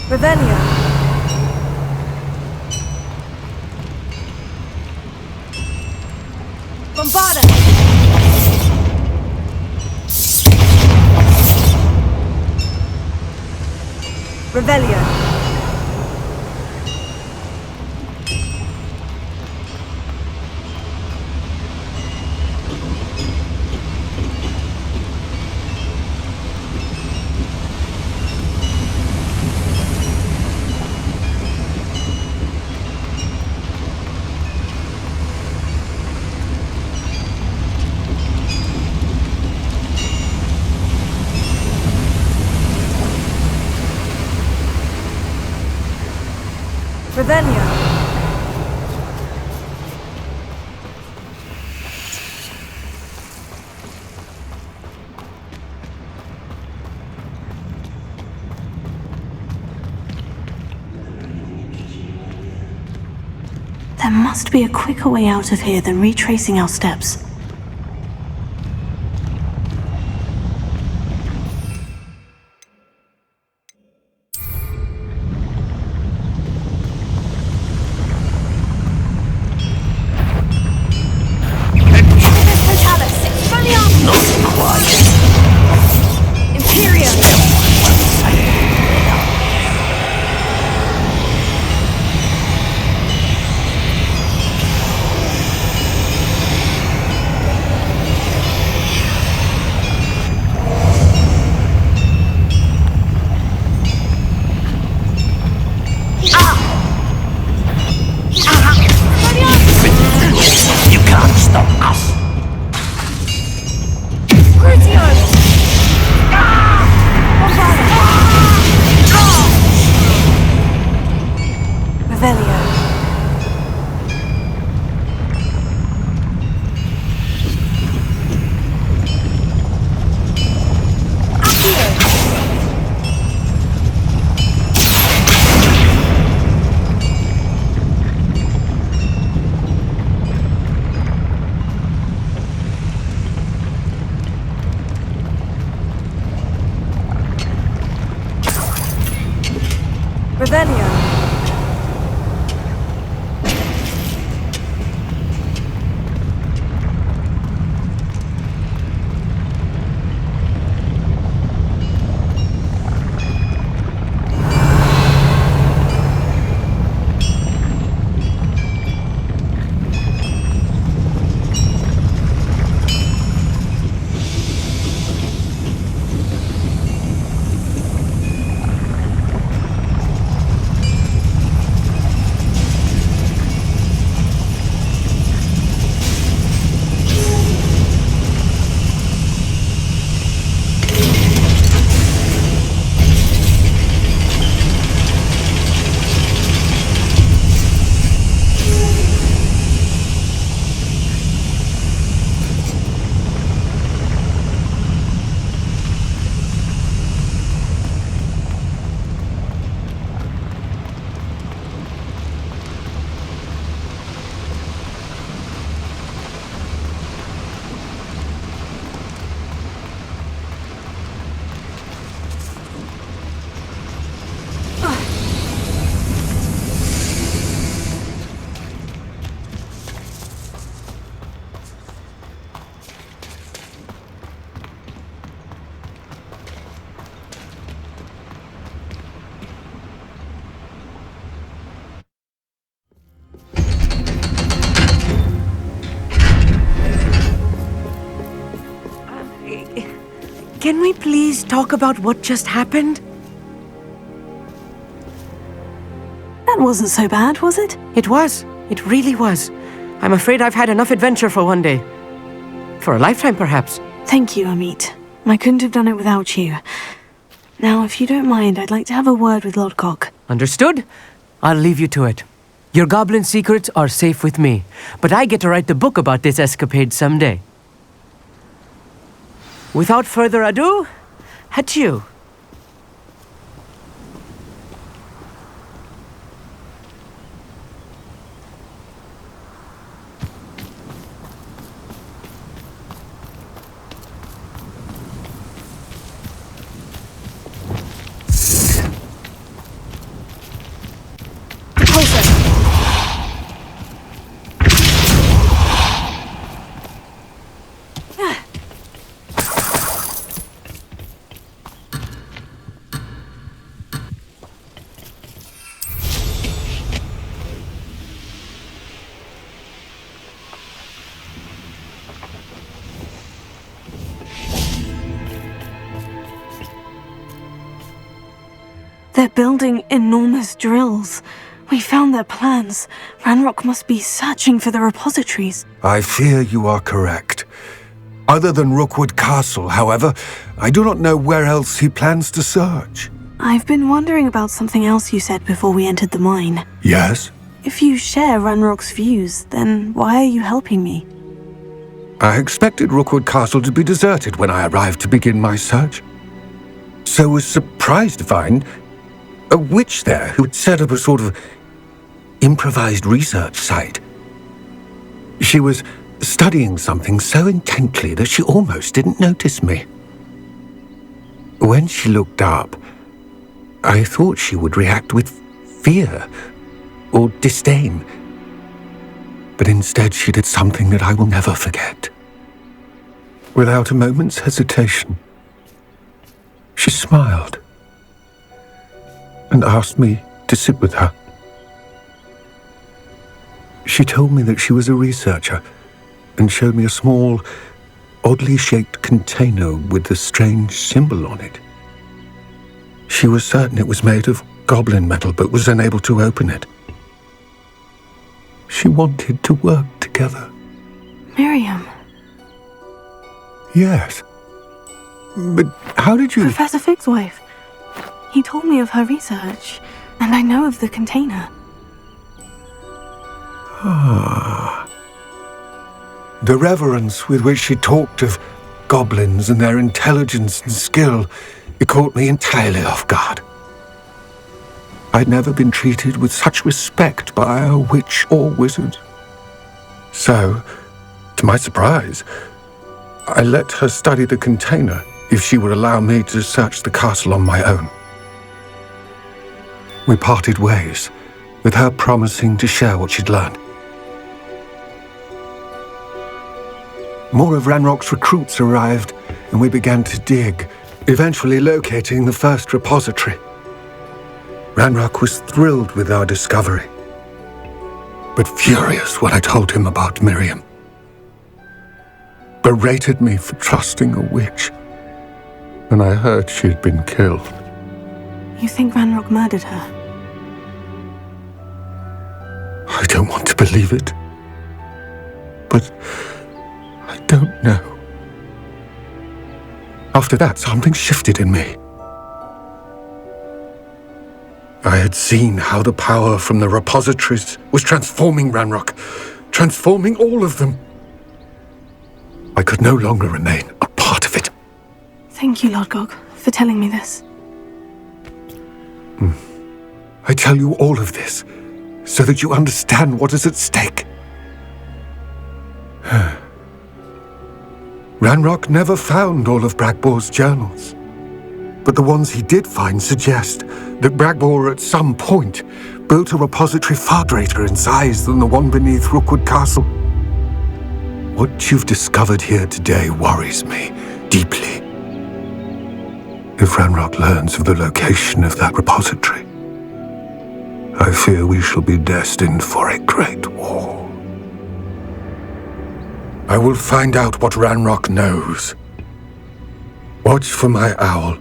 Revelio. Bombarda. Revelio. Revelio. There must be a quicker way out of here than retracing our steps. Revelio. Can we please talk about what just happened? That wasn't so bad, was it? It was. It really was. I'm afraid I've had enough adventure for one day. For a lifetime, perhaps. Thank you, Amit. I couldn't have done it without you. Now, if you don't mind, I'd like to have a word with Lodcock. Understood? I'll leave you to it. Your goblin secrets are safe with me, but I get to write the book about this escapade someday. Without further ado, adieu. They're building enormous drills. We found their plans. Ranrock must be searching for the repositories. I fear you are correct. Other than Rookwood Castle, however, I do not know where else he plans to search. I've been wondering about something else you said before we entered the mine. Yes? If you share Ranrock's views, then why are you helping me? I expected Rookwood Castle to be deserted when I arrived to begin my search. So was surprised to find a witch there who had set up a sort of improvised research site. She was studying something so intently that she almost didn't notice me. When she looked up, I thought she would react with fear or disdain. But instead she did something that I will never forget. Without a moment's hesitation, she smiled and asked me to sit with her. She told me that she was a researcher and showed me a small, oddly shaped container with a strange symbol on it. She was certain it was made of goblin metal, but was unable to open it. She wanted to work together. Miriam. Yes. But how did you... Professor Fig's wife. He told me of her research, and I know of the container. Ah. The reverence with which she talked of goblins and their intelligence and skill, it caught me entirely off guard. I'd never been treated with such respect by a witch or wizard. So, to my surprise, I let her study the container if she would allow me to search the castle on my own. We parted ways, with her promising to share what she'd learned. More of Ranrock's recruits arrived, and we began to dig, eventually locating the first repository. Ranrock was thrilled with our discovery, but furious when I told him about Miriam. Berated me for trusting a witch, and I heard she'd been killed. You think Ranrock murdered her? I don't want to believe it, but I don't know. After that, something shifted in me. I had seen how the power from the repositories was transforming Ranrock, transforming all of them. I could no longer remain a part of it. Thank you, Lord Gog, for telling me this. I tell you all of this so that you understand what is at stake. Ranrock never found all of Bragbor's journals, but the ones he did find suggest that Bragbor at some point built a repository far greater in size than the one beneath Rookwood Castle. What you've discovered here today worries me deeply. If Ranrock learns of the location of that repository, I fear we shall be destined for a great war. I will find out what Ranrock knows. Watch for my owl.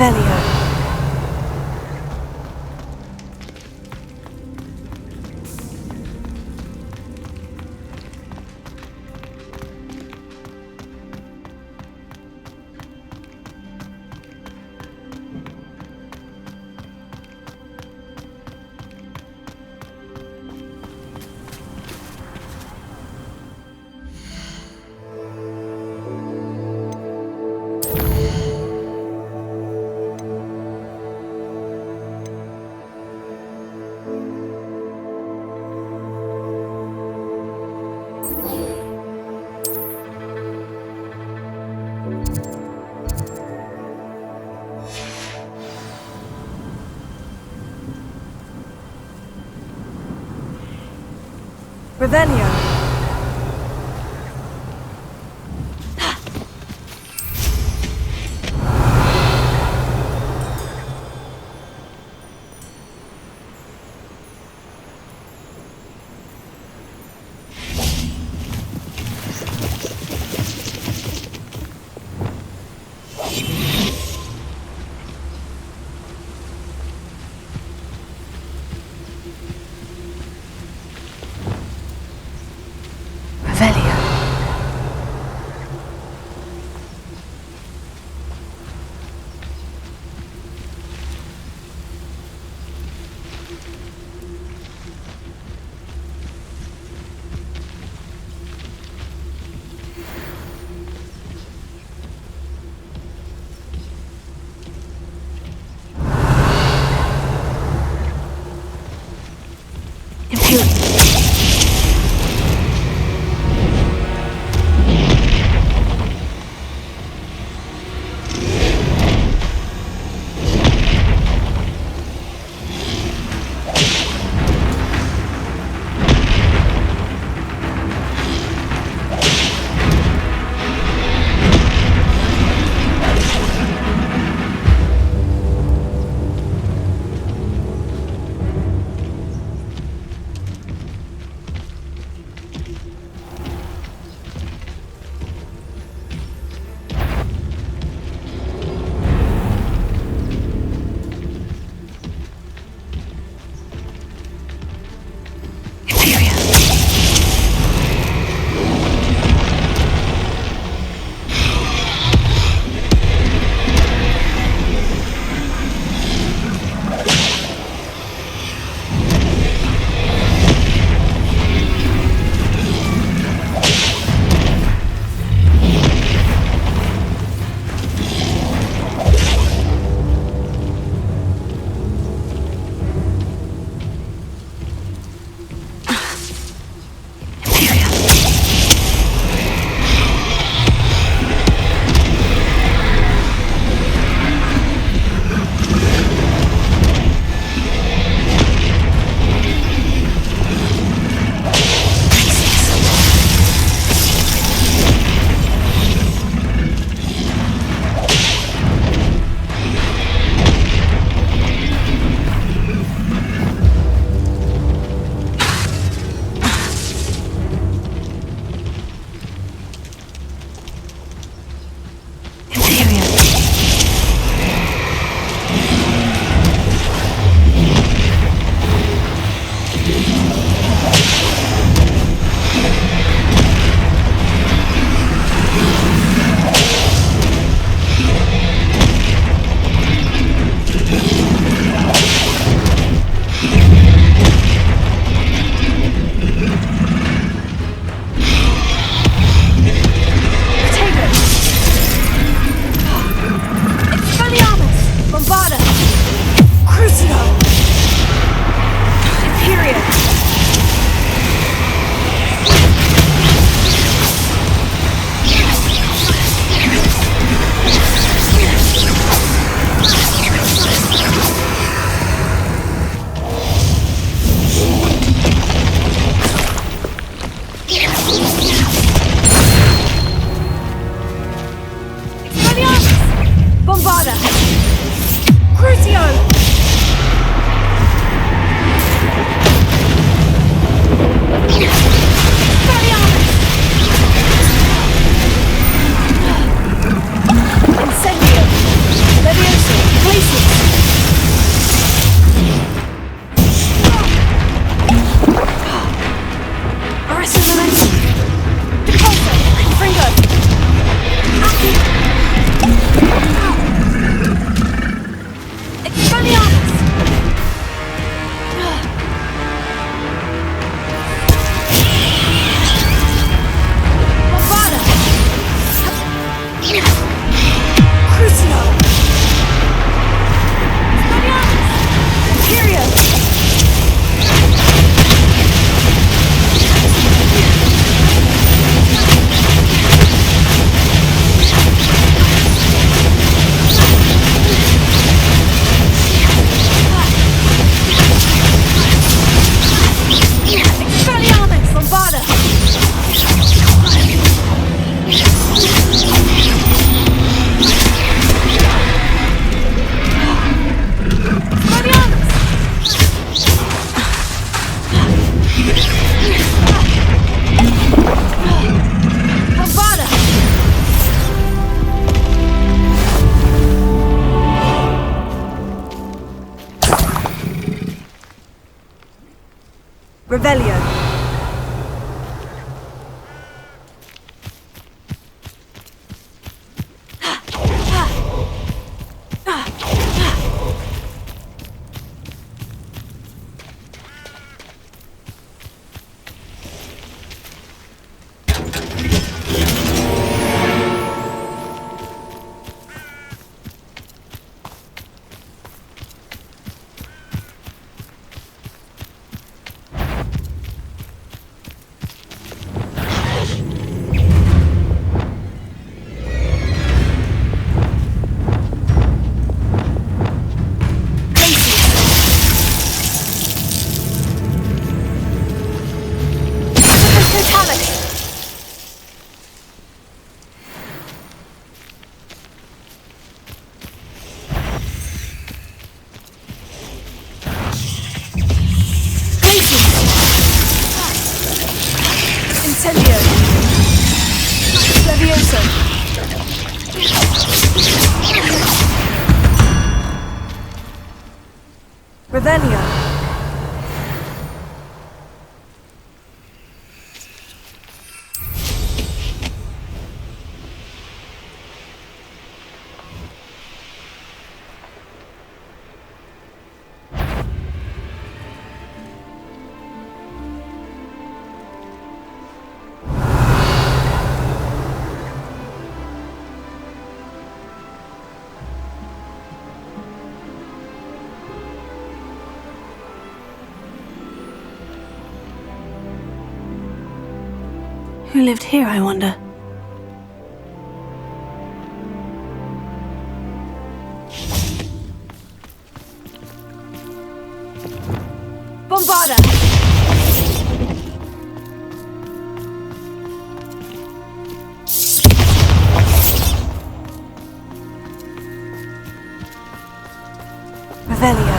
Revelio. Revelio. Revelio. Incendio! Levioso! Revelio! Who lived here, I wonder? Bombarda! Revelio.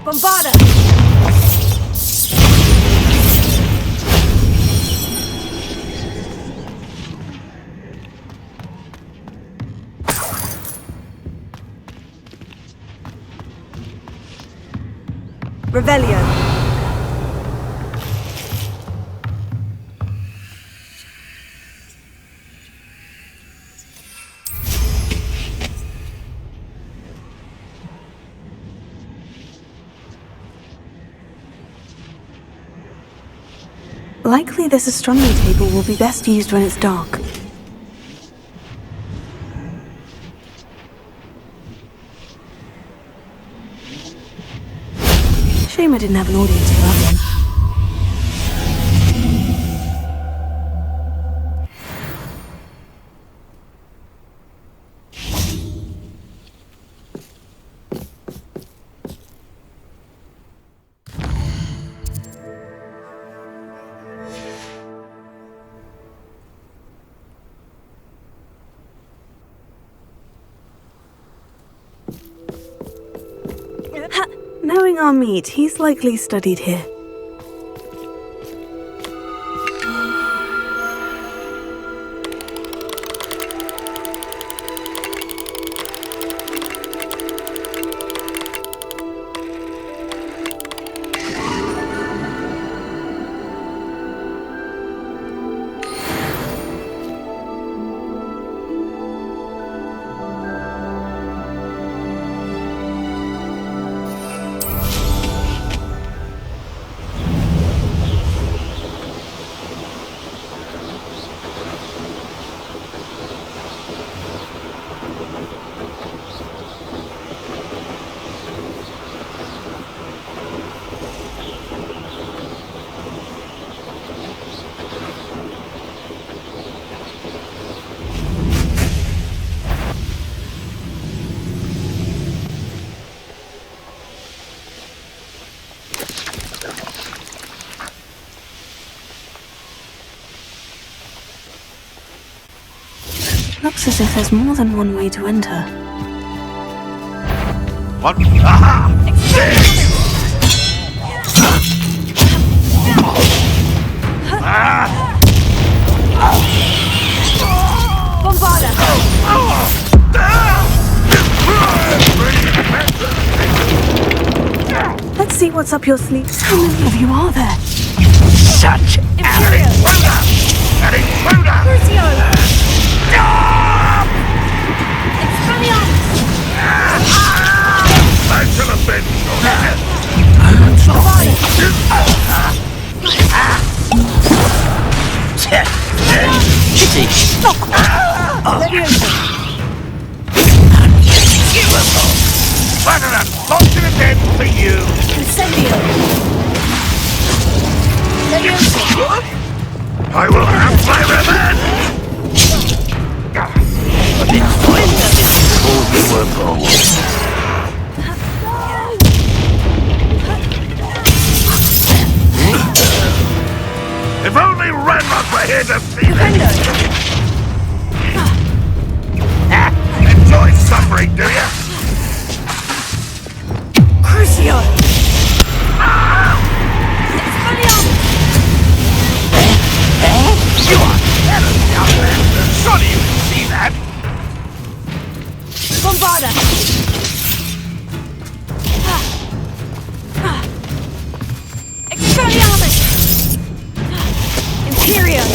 Bombarda! Revelio. Likely this astronomy table will be best used when it's dark. Shame I didn't have an audience for that one. Knowing Amit, he's likely studied here. looks as if there's more than one way to enter. What? Aha! Bombarda! Let's see what's up your sleeve. How many of you are there? Such Imperial! Crucio! Expelliarmus! I should have been Kitty, What an unfortunate end for you! Incendio! Leviosa! I will have my revenge! I've been fighting up in before you were born. If only Ravenclaw were here to see this! Enjoy suffering, do you? Crucio! Expelliarmus! You are terrible down there! Surely you can see that! Bombarda! Expelliarmus! Imperio!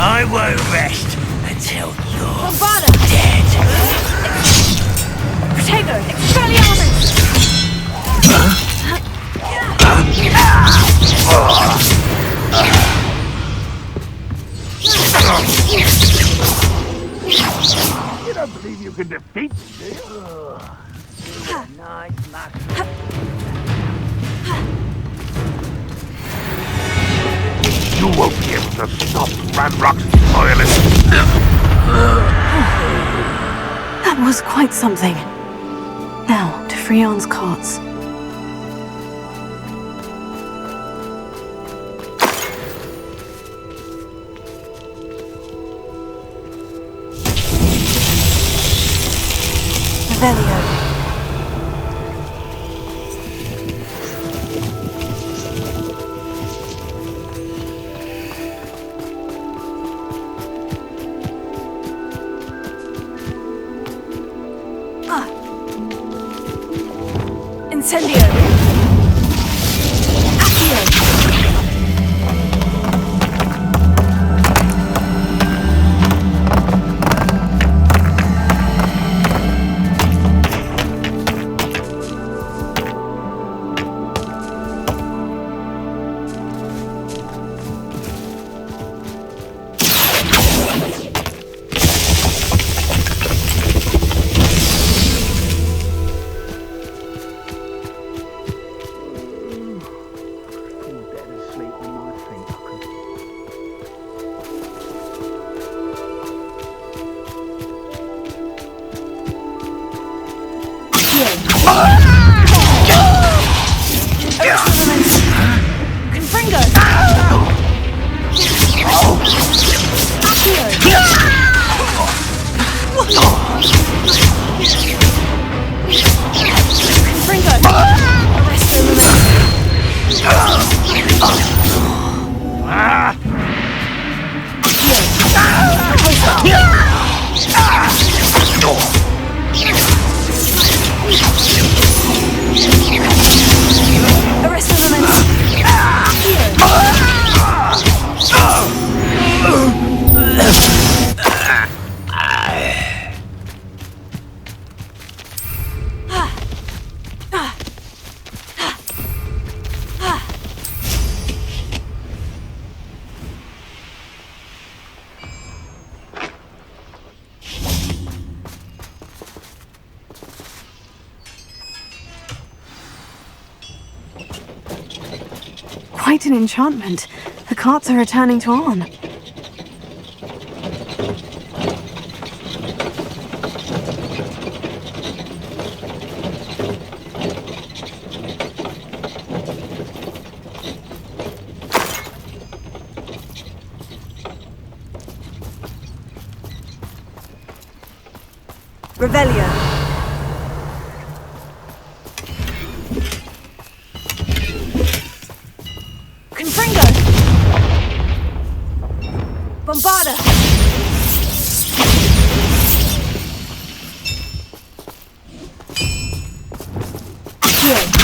I won't rest until you're Bombarda! dead. Protego! Expelliarmus! You don't believe you can defeat me, do you? Nice master. You won't be able to stop Ranrock's loyalists. That was quite something. Now, to Freon's carts. Revelio. Incendio! Accio! Quite an enchantment. The carts are returning to Arn. Revelio. Confringo. Bombarda. Accio.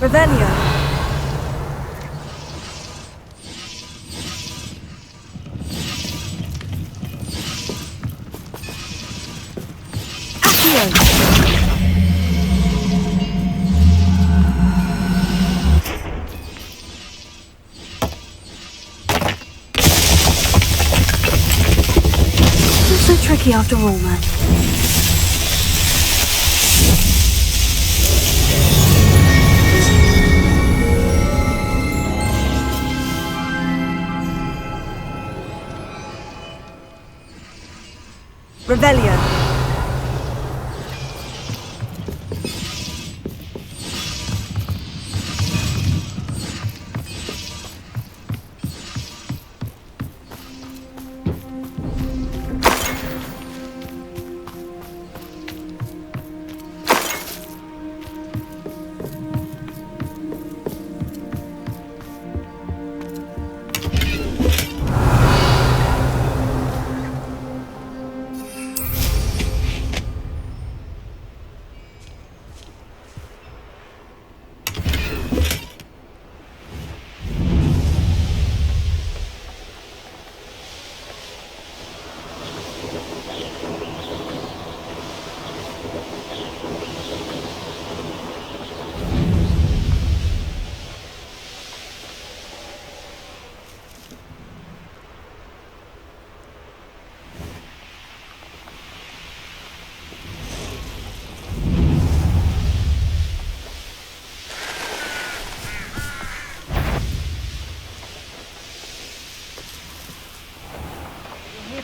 Revelio. Accio. It's so tricky after all, man. Revelio.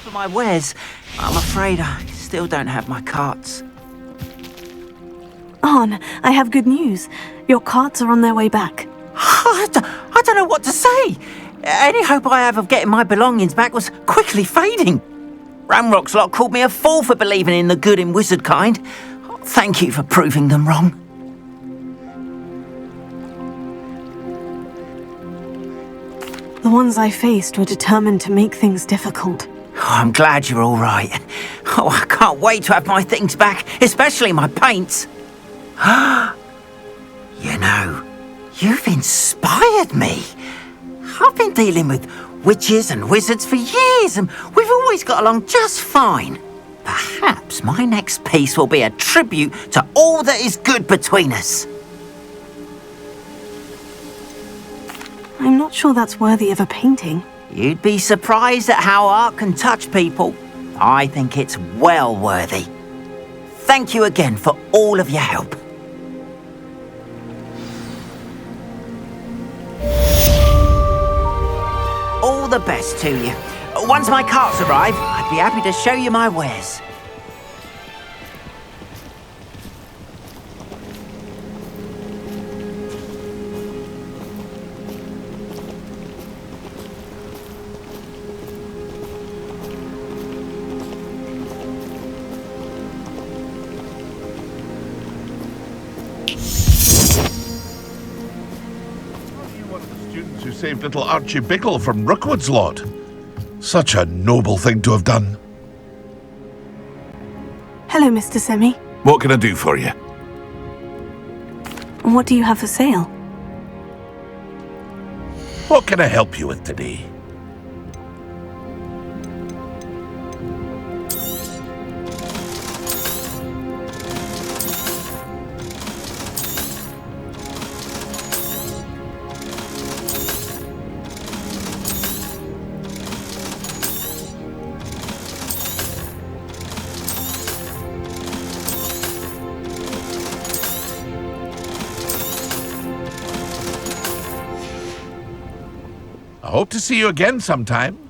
For my wares, I'm afraid I still don't have my carts. Arn, I have good news. Your carts are on their way back. I don't know what to say. Any hope I have of getting my belongings back was quickly fading. Ramrock's lot called me a fool for believing in the good in wizard kind. Thank you for proving them wrong. The ones I faced were determined to make things difficult. Oh, I'm glad you're all right. Oh, I can't wait to have my things back, especially my paints. You know, you've inspired me. I've been dealing with witches and wizards for years, and we've always got along just fine. Perhaps my next piece will be a tribute to all that is good between us. I'm not sure that's worthy of a painting. You'd be surprised at how art can touch people. I think it's well worthy. Thank you again for all of your help. All the best to you. Once my carts arrive, I'd be happy to show you my wares. Who saved little Archie Bickle from Rookwood's lot. Such a noble thing to have done. Hello, Mr. Semi. What can I do for you? What do you have for sale? What can I help you with today? Hope to see you again sometime.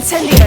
Incendio!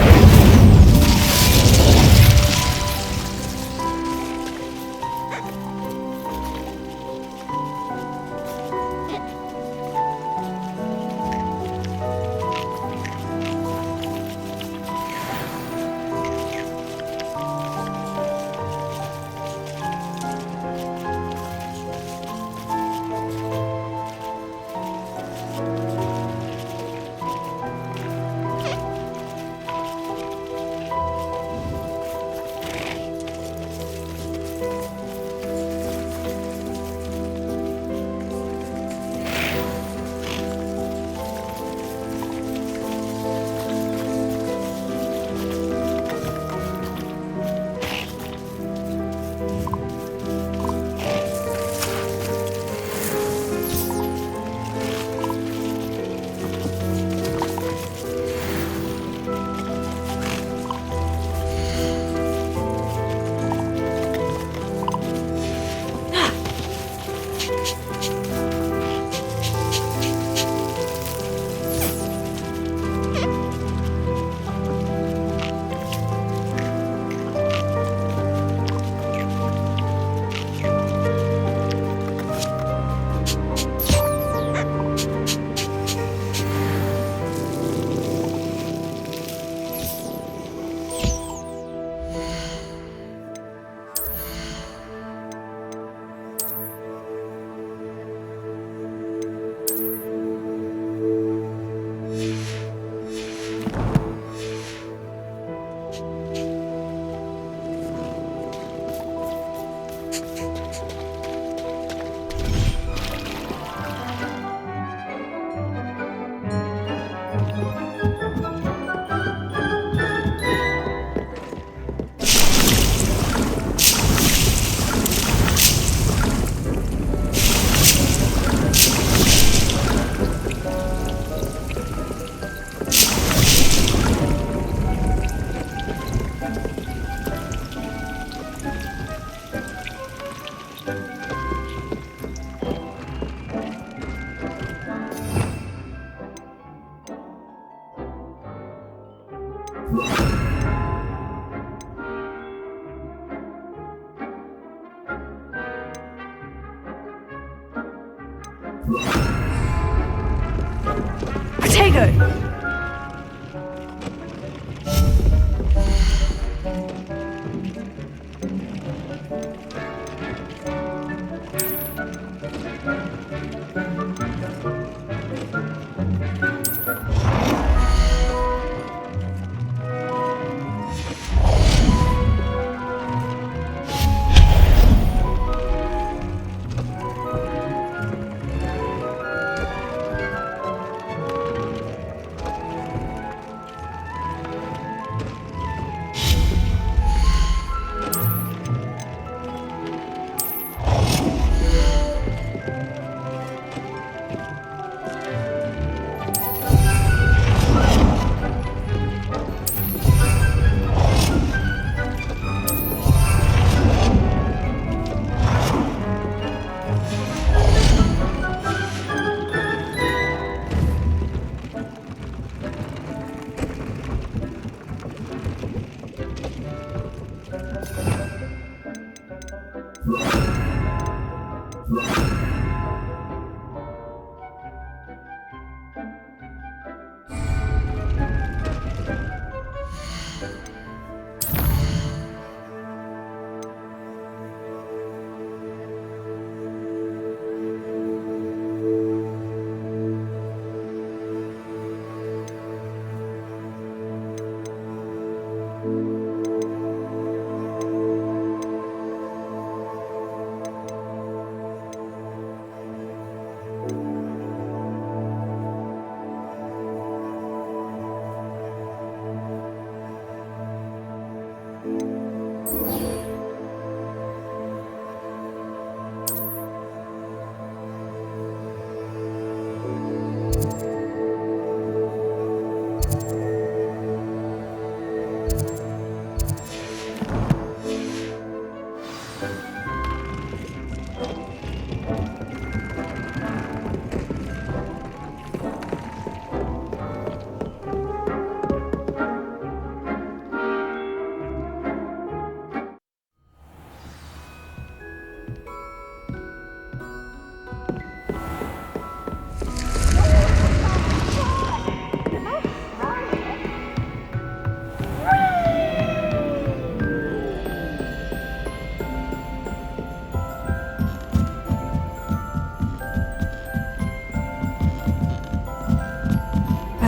Potato!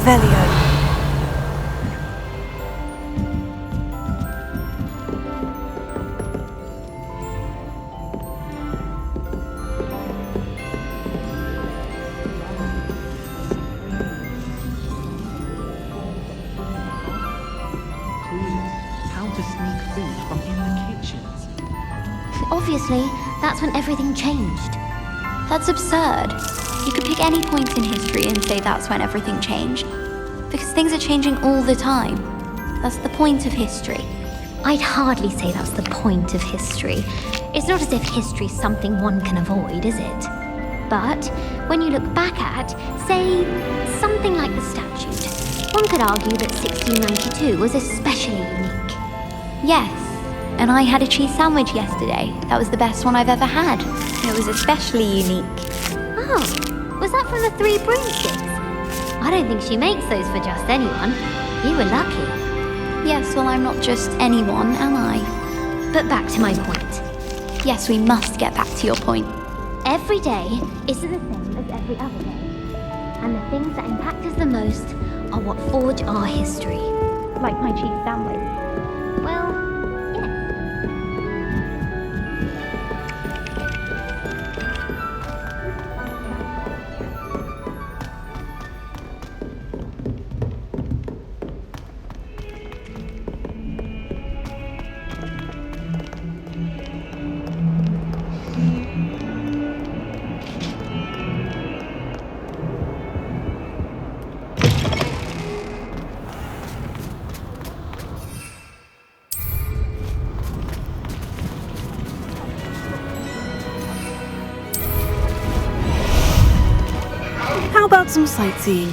Revelio. How to sneak food from in the kitchens. Obviously, that's when everything changed. That's absurd. You could pick any point in history and say that's when everything changed. Because things are changing all the time. That's the point of history. I'd hardly say that's the point of history. It's not as if history's something one can avoid, is it? But when you look back at, say, something like the statute, one could argue that 1692 was especially unique. Yes, and I had a cheese sandwich yesterday. That was the best one I've ever had. It was especially unique. Oh, was that from the Three Broomsticks? I don't think she makes those for just anyone. You were lucky. Yes, well, I'm not just anyone, am I? But back to my point. Yes, we must get back to your point. Every day isn't the same as every other day. And the things that impact us the most are what forge our history. Like my cheese sandwich. Well, yes. How about some sightseeing?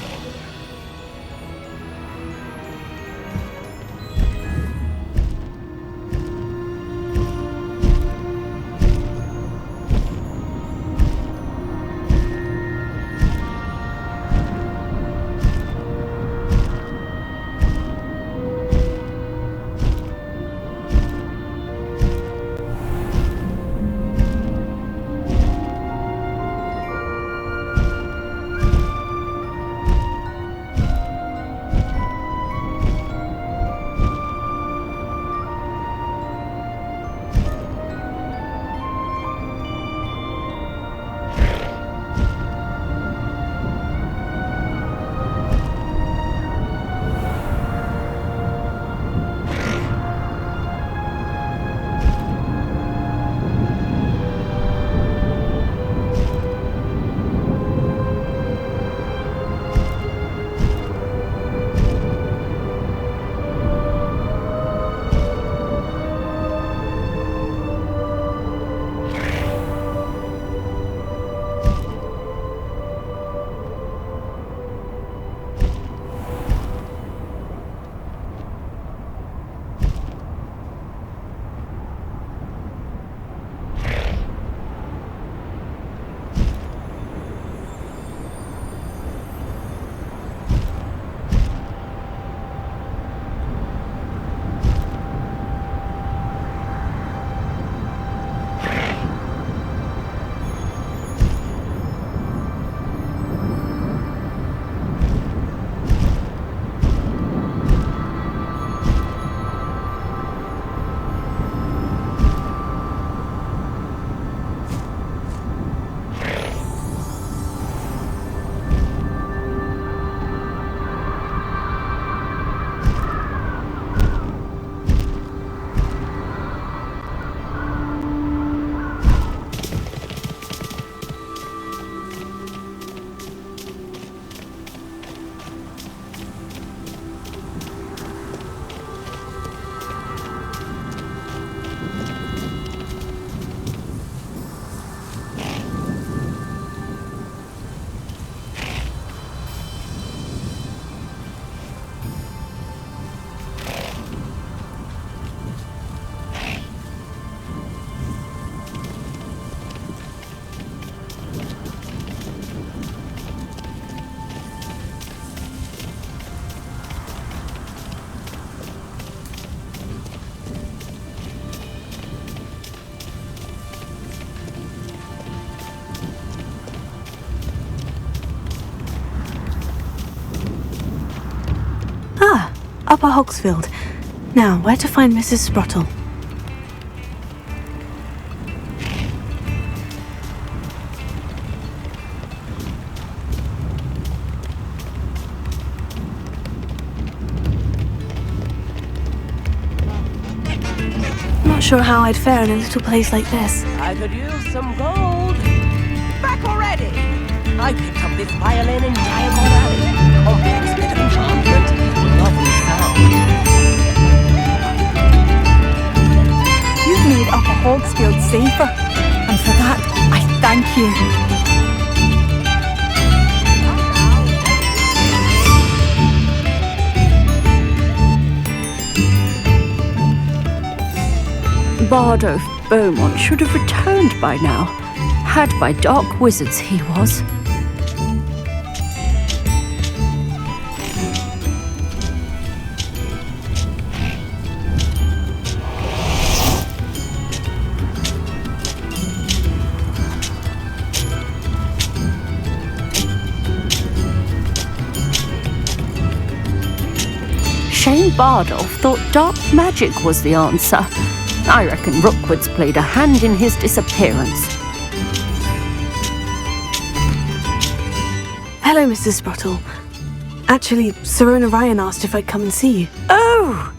Upper Hogsfield. Now, where to find Mrs. Sprottle? Not sure how I'd fare in a little place like this. I could use some gold. Back already! I picked up this violin in Diagon Alley. Complex bit of enchantment. Lovely sound. You've made Upper Hogsfield safer, and for that, I thank you. Bardolph Beaumont should have returned by now. Had by dark wizards he was. Shane Bardolph thought dark magic was the answer. I reckon Rookwood's played a hand in his disappearance. Hello, Mrs. Sprottle. Actually, Sirona Ryan asked if I'd come and see you. Oh,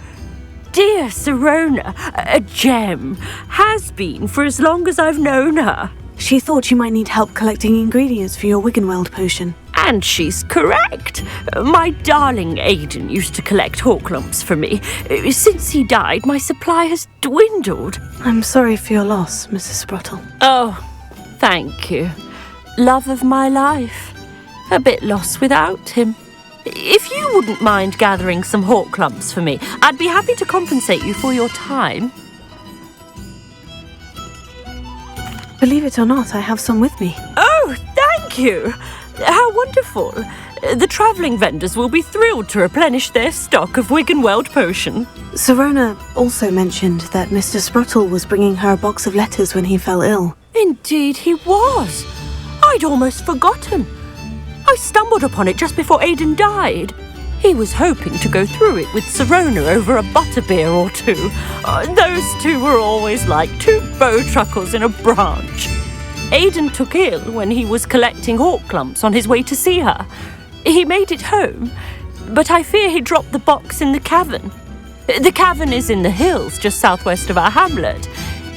dear Sirona, a gem. Has been for as long as I've known her. She thought you might need help collecting ingredients for your Wiggenweld potion. And she's correct. My darling Aidan used to collect hawk lumps for me. Since he died, my supply has dwindled. I'm sorry for your loss, Mrs. Sprottle. Oh, thank you. Love of my life. A bit lost without him. If you wouldn't mind gathering some hawk lumps for me, I'd be happy to compensate you for your time. Believe it or not, I have some with me. Oh, thank you. How wonderful. The travelling vendors will be thrilled to replenish their stock of Wiggenweld potion. Sirona also mentioned that Mr. Sprottle was bringing her a box of letters when he fell ill. Indeed he was. I'd almost forgotten. I stumbled upon it just before Aidan died. He was hoping to go through it with Sirona over a butterbeer or two. Those two were always like two bowtruckles in a branch. Aidan took ill when he was collecting hawk lumps on his way to see her. He made it home, but I fear he dropped the box in the cavern. The cavern is in the hills just southwest of our hamlet.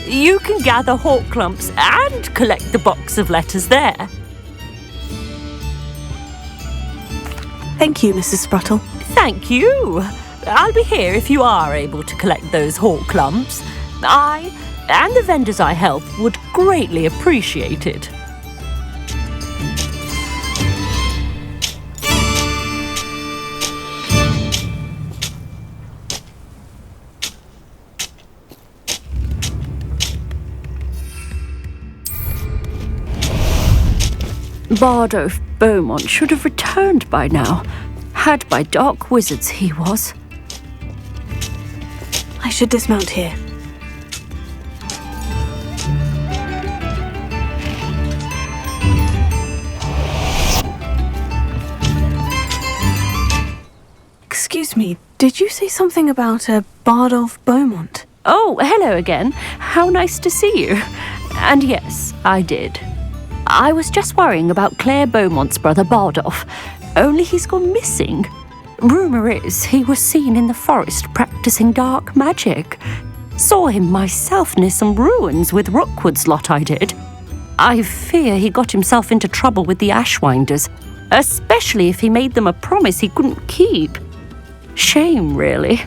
You can gather hawk lumps and collect the box of letters there. Thank you, Mrs. Sprottle. Thank you. I'll be here if you are able to collect those hawk lumps. I and the vendors I help would greatly appreciate it. Bardolph Beaumont should have returned by now. Had by dark wizards he was. I should dismount here. Excuse me, did you say something about a Bardolph Beaumont? Oh, hello again. How nice to see you. And yes, I did. I was just worrying about Claire Beaumont's brother Bardolph, only he's gone missing. Rumour is he was seen in the forest practicing dark magic. Saw him myself near some ruins with Rookwood's lot I did. I fear he got himself into trouble with the Ashwinders, especially if he made them a promise he couldn't keep. Shame, really.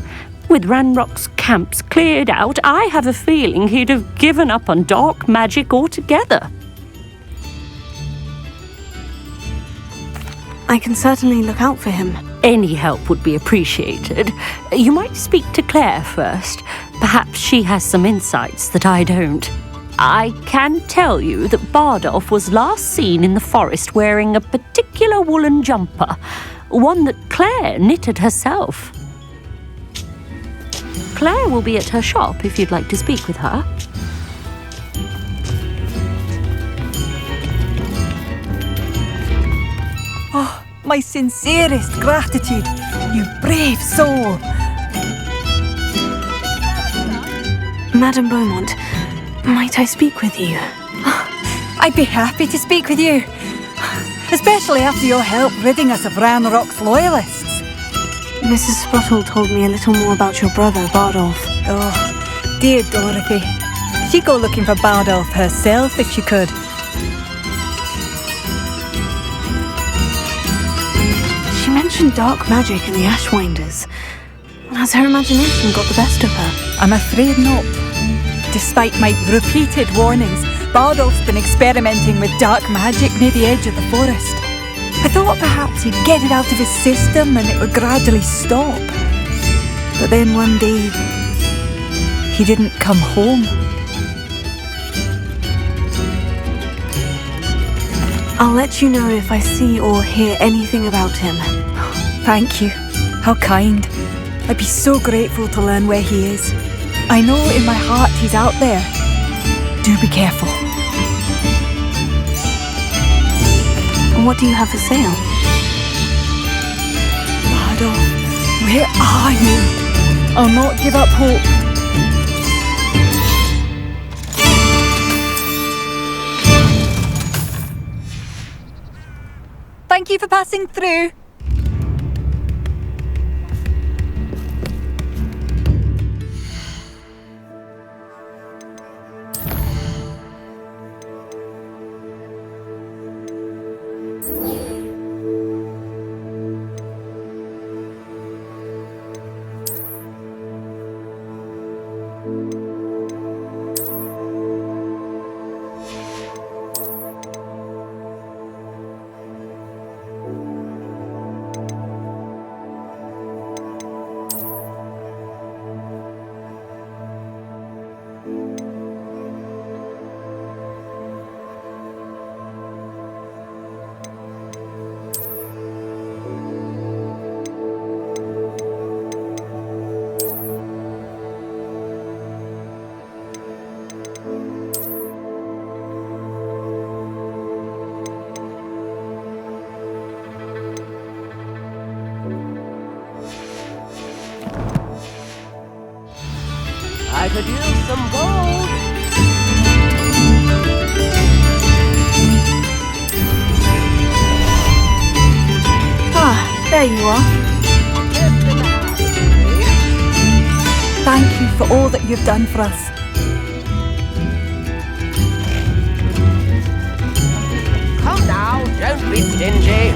With Ranrock's camps cleared out, I have a feeling he'd have given up on dark magic altogether. I can certainly look out for him. Any help would be appreciated. You might speak to Claire first. Perhaps she has some insights that I don't. I can tell you that Bardolph was last seen in the forest wearing a particular woolen jumper, one that Claire knitted herself. Claire will be at her shop if you'd like to speak with her. Oh, My sincerest gratitude, you brave soul. Madame Beaumont, might I speak with you? I'd be happy to speak with you, especially after your help ridding us of Ranrock's loyalists. Mrs. Sprottle told me a little more about your brother, Bardolph. Oh, dear Dorothy. She'd go looking for Bardolph herself if she could. She mentioned dark magic and the Ashwinders. Has her imagination got the best of her? I'm afraid not. Despite my repeated warnings, Bardolph's been experimenting with dark magic near the edge of the forest. I thought perhaps he'd get it out of his system and it would gradually stop. But then one day, he didn't come home. I'll let you know if I see or hear anything about him. Thank you. How kind. I'd be so grateful to learn where he is. I know in my heart he's out there. Do be careful. What do you have for sale? Bardolph, where are you? I'll not give up hope. Thank you for passing through. I could use some gold. Ah, there you are. Thank you for all that you've done for us. Come now, don't be stingy.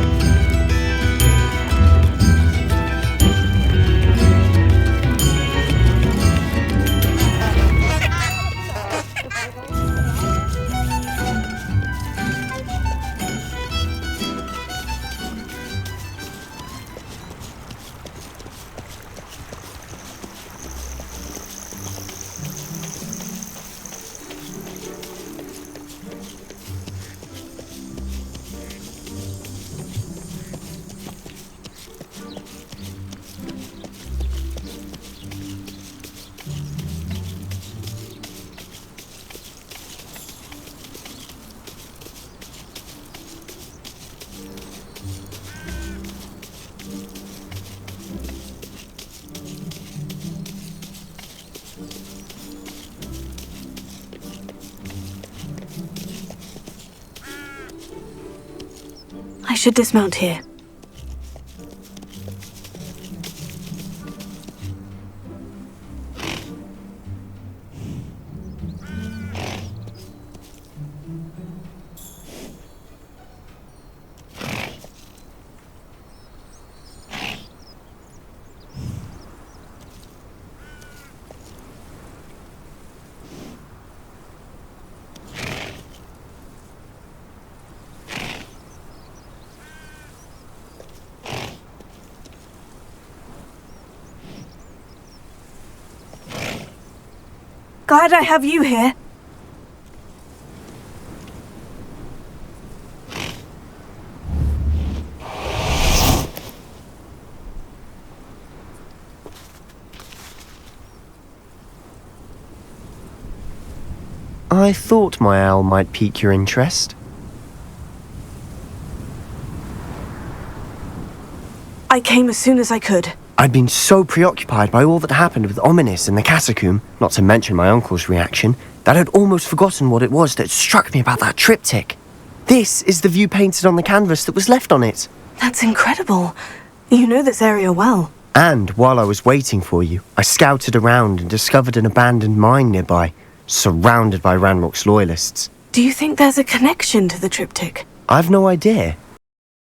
I should dismount here. Glad I have you here. I thought my owl might pique your interest. I came as soon as I could. I'd been so preoccupied by all that happened with Ominis and the catacomb, not to mention my uncle's reaction, that I'd almost forgotten what it was that struck me about that triptych. This is the view painted on the canvas that was left on it. That's incredible. You know this area well. And while I was waiting for you, I scouted around and discovered an abandoned mine nearby, surrounded by Ranrock's loyalists. Do you think there's a connection to the triptych? I've no idea.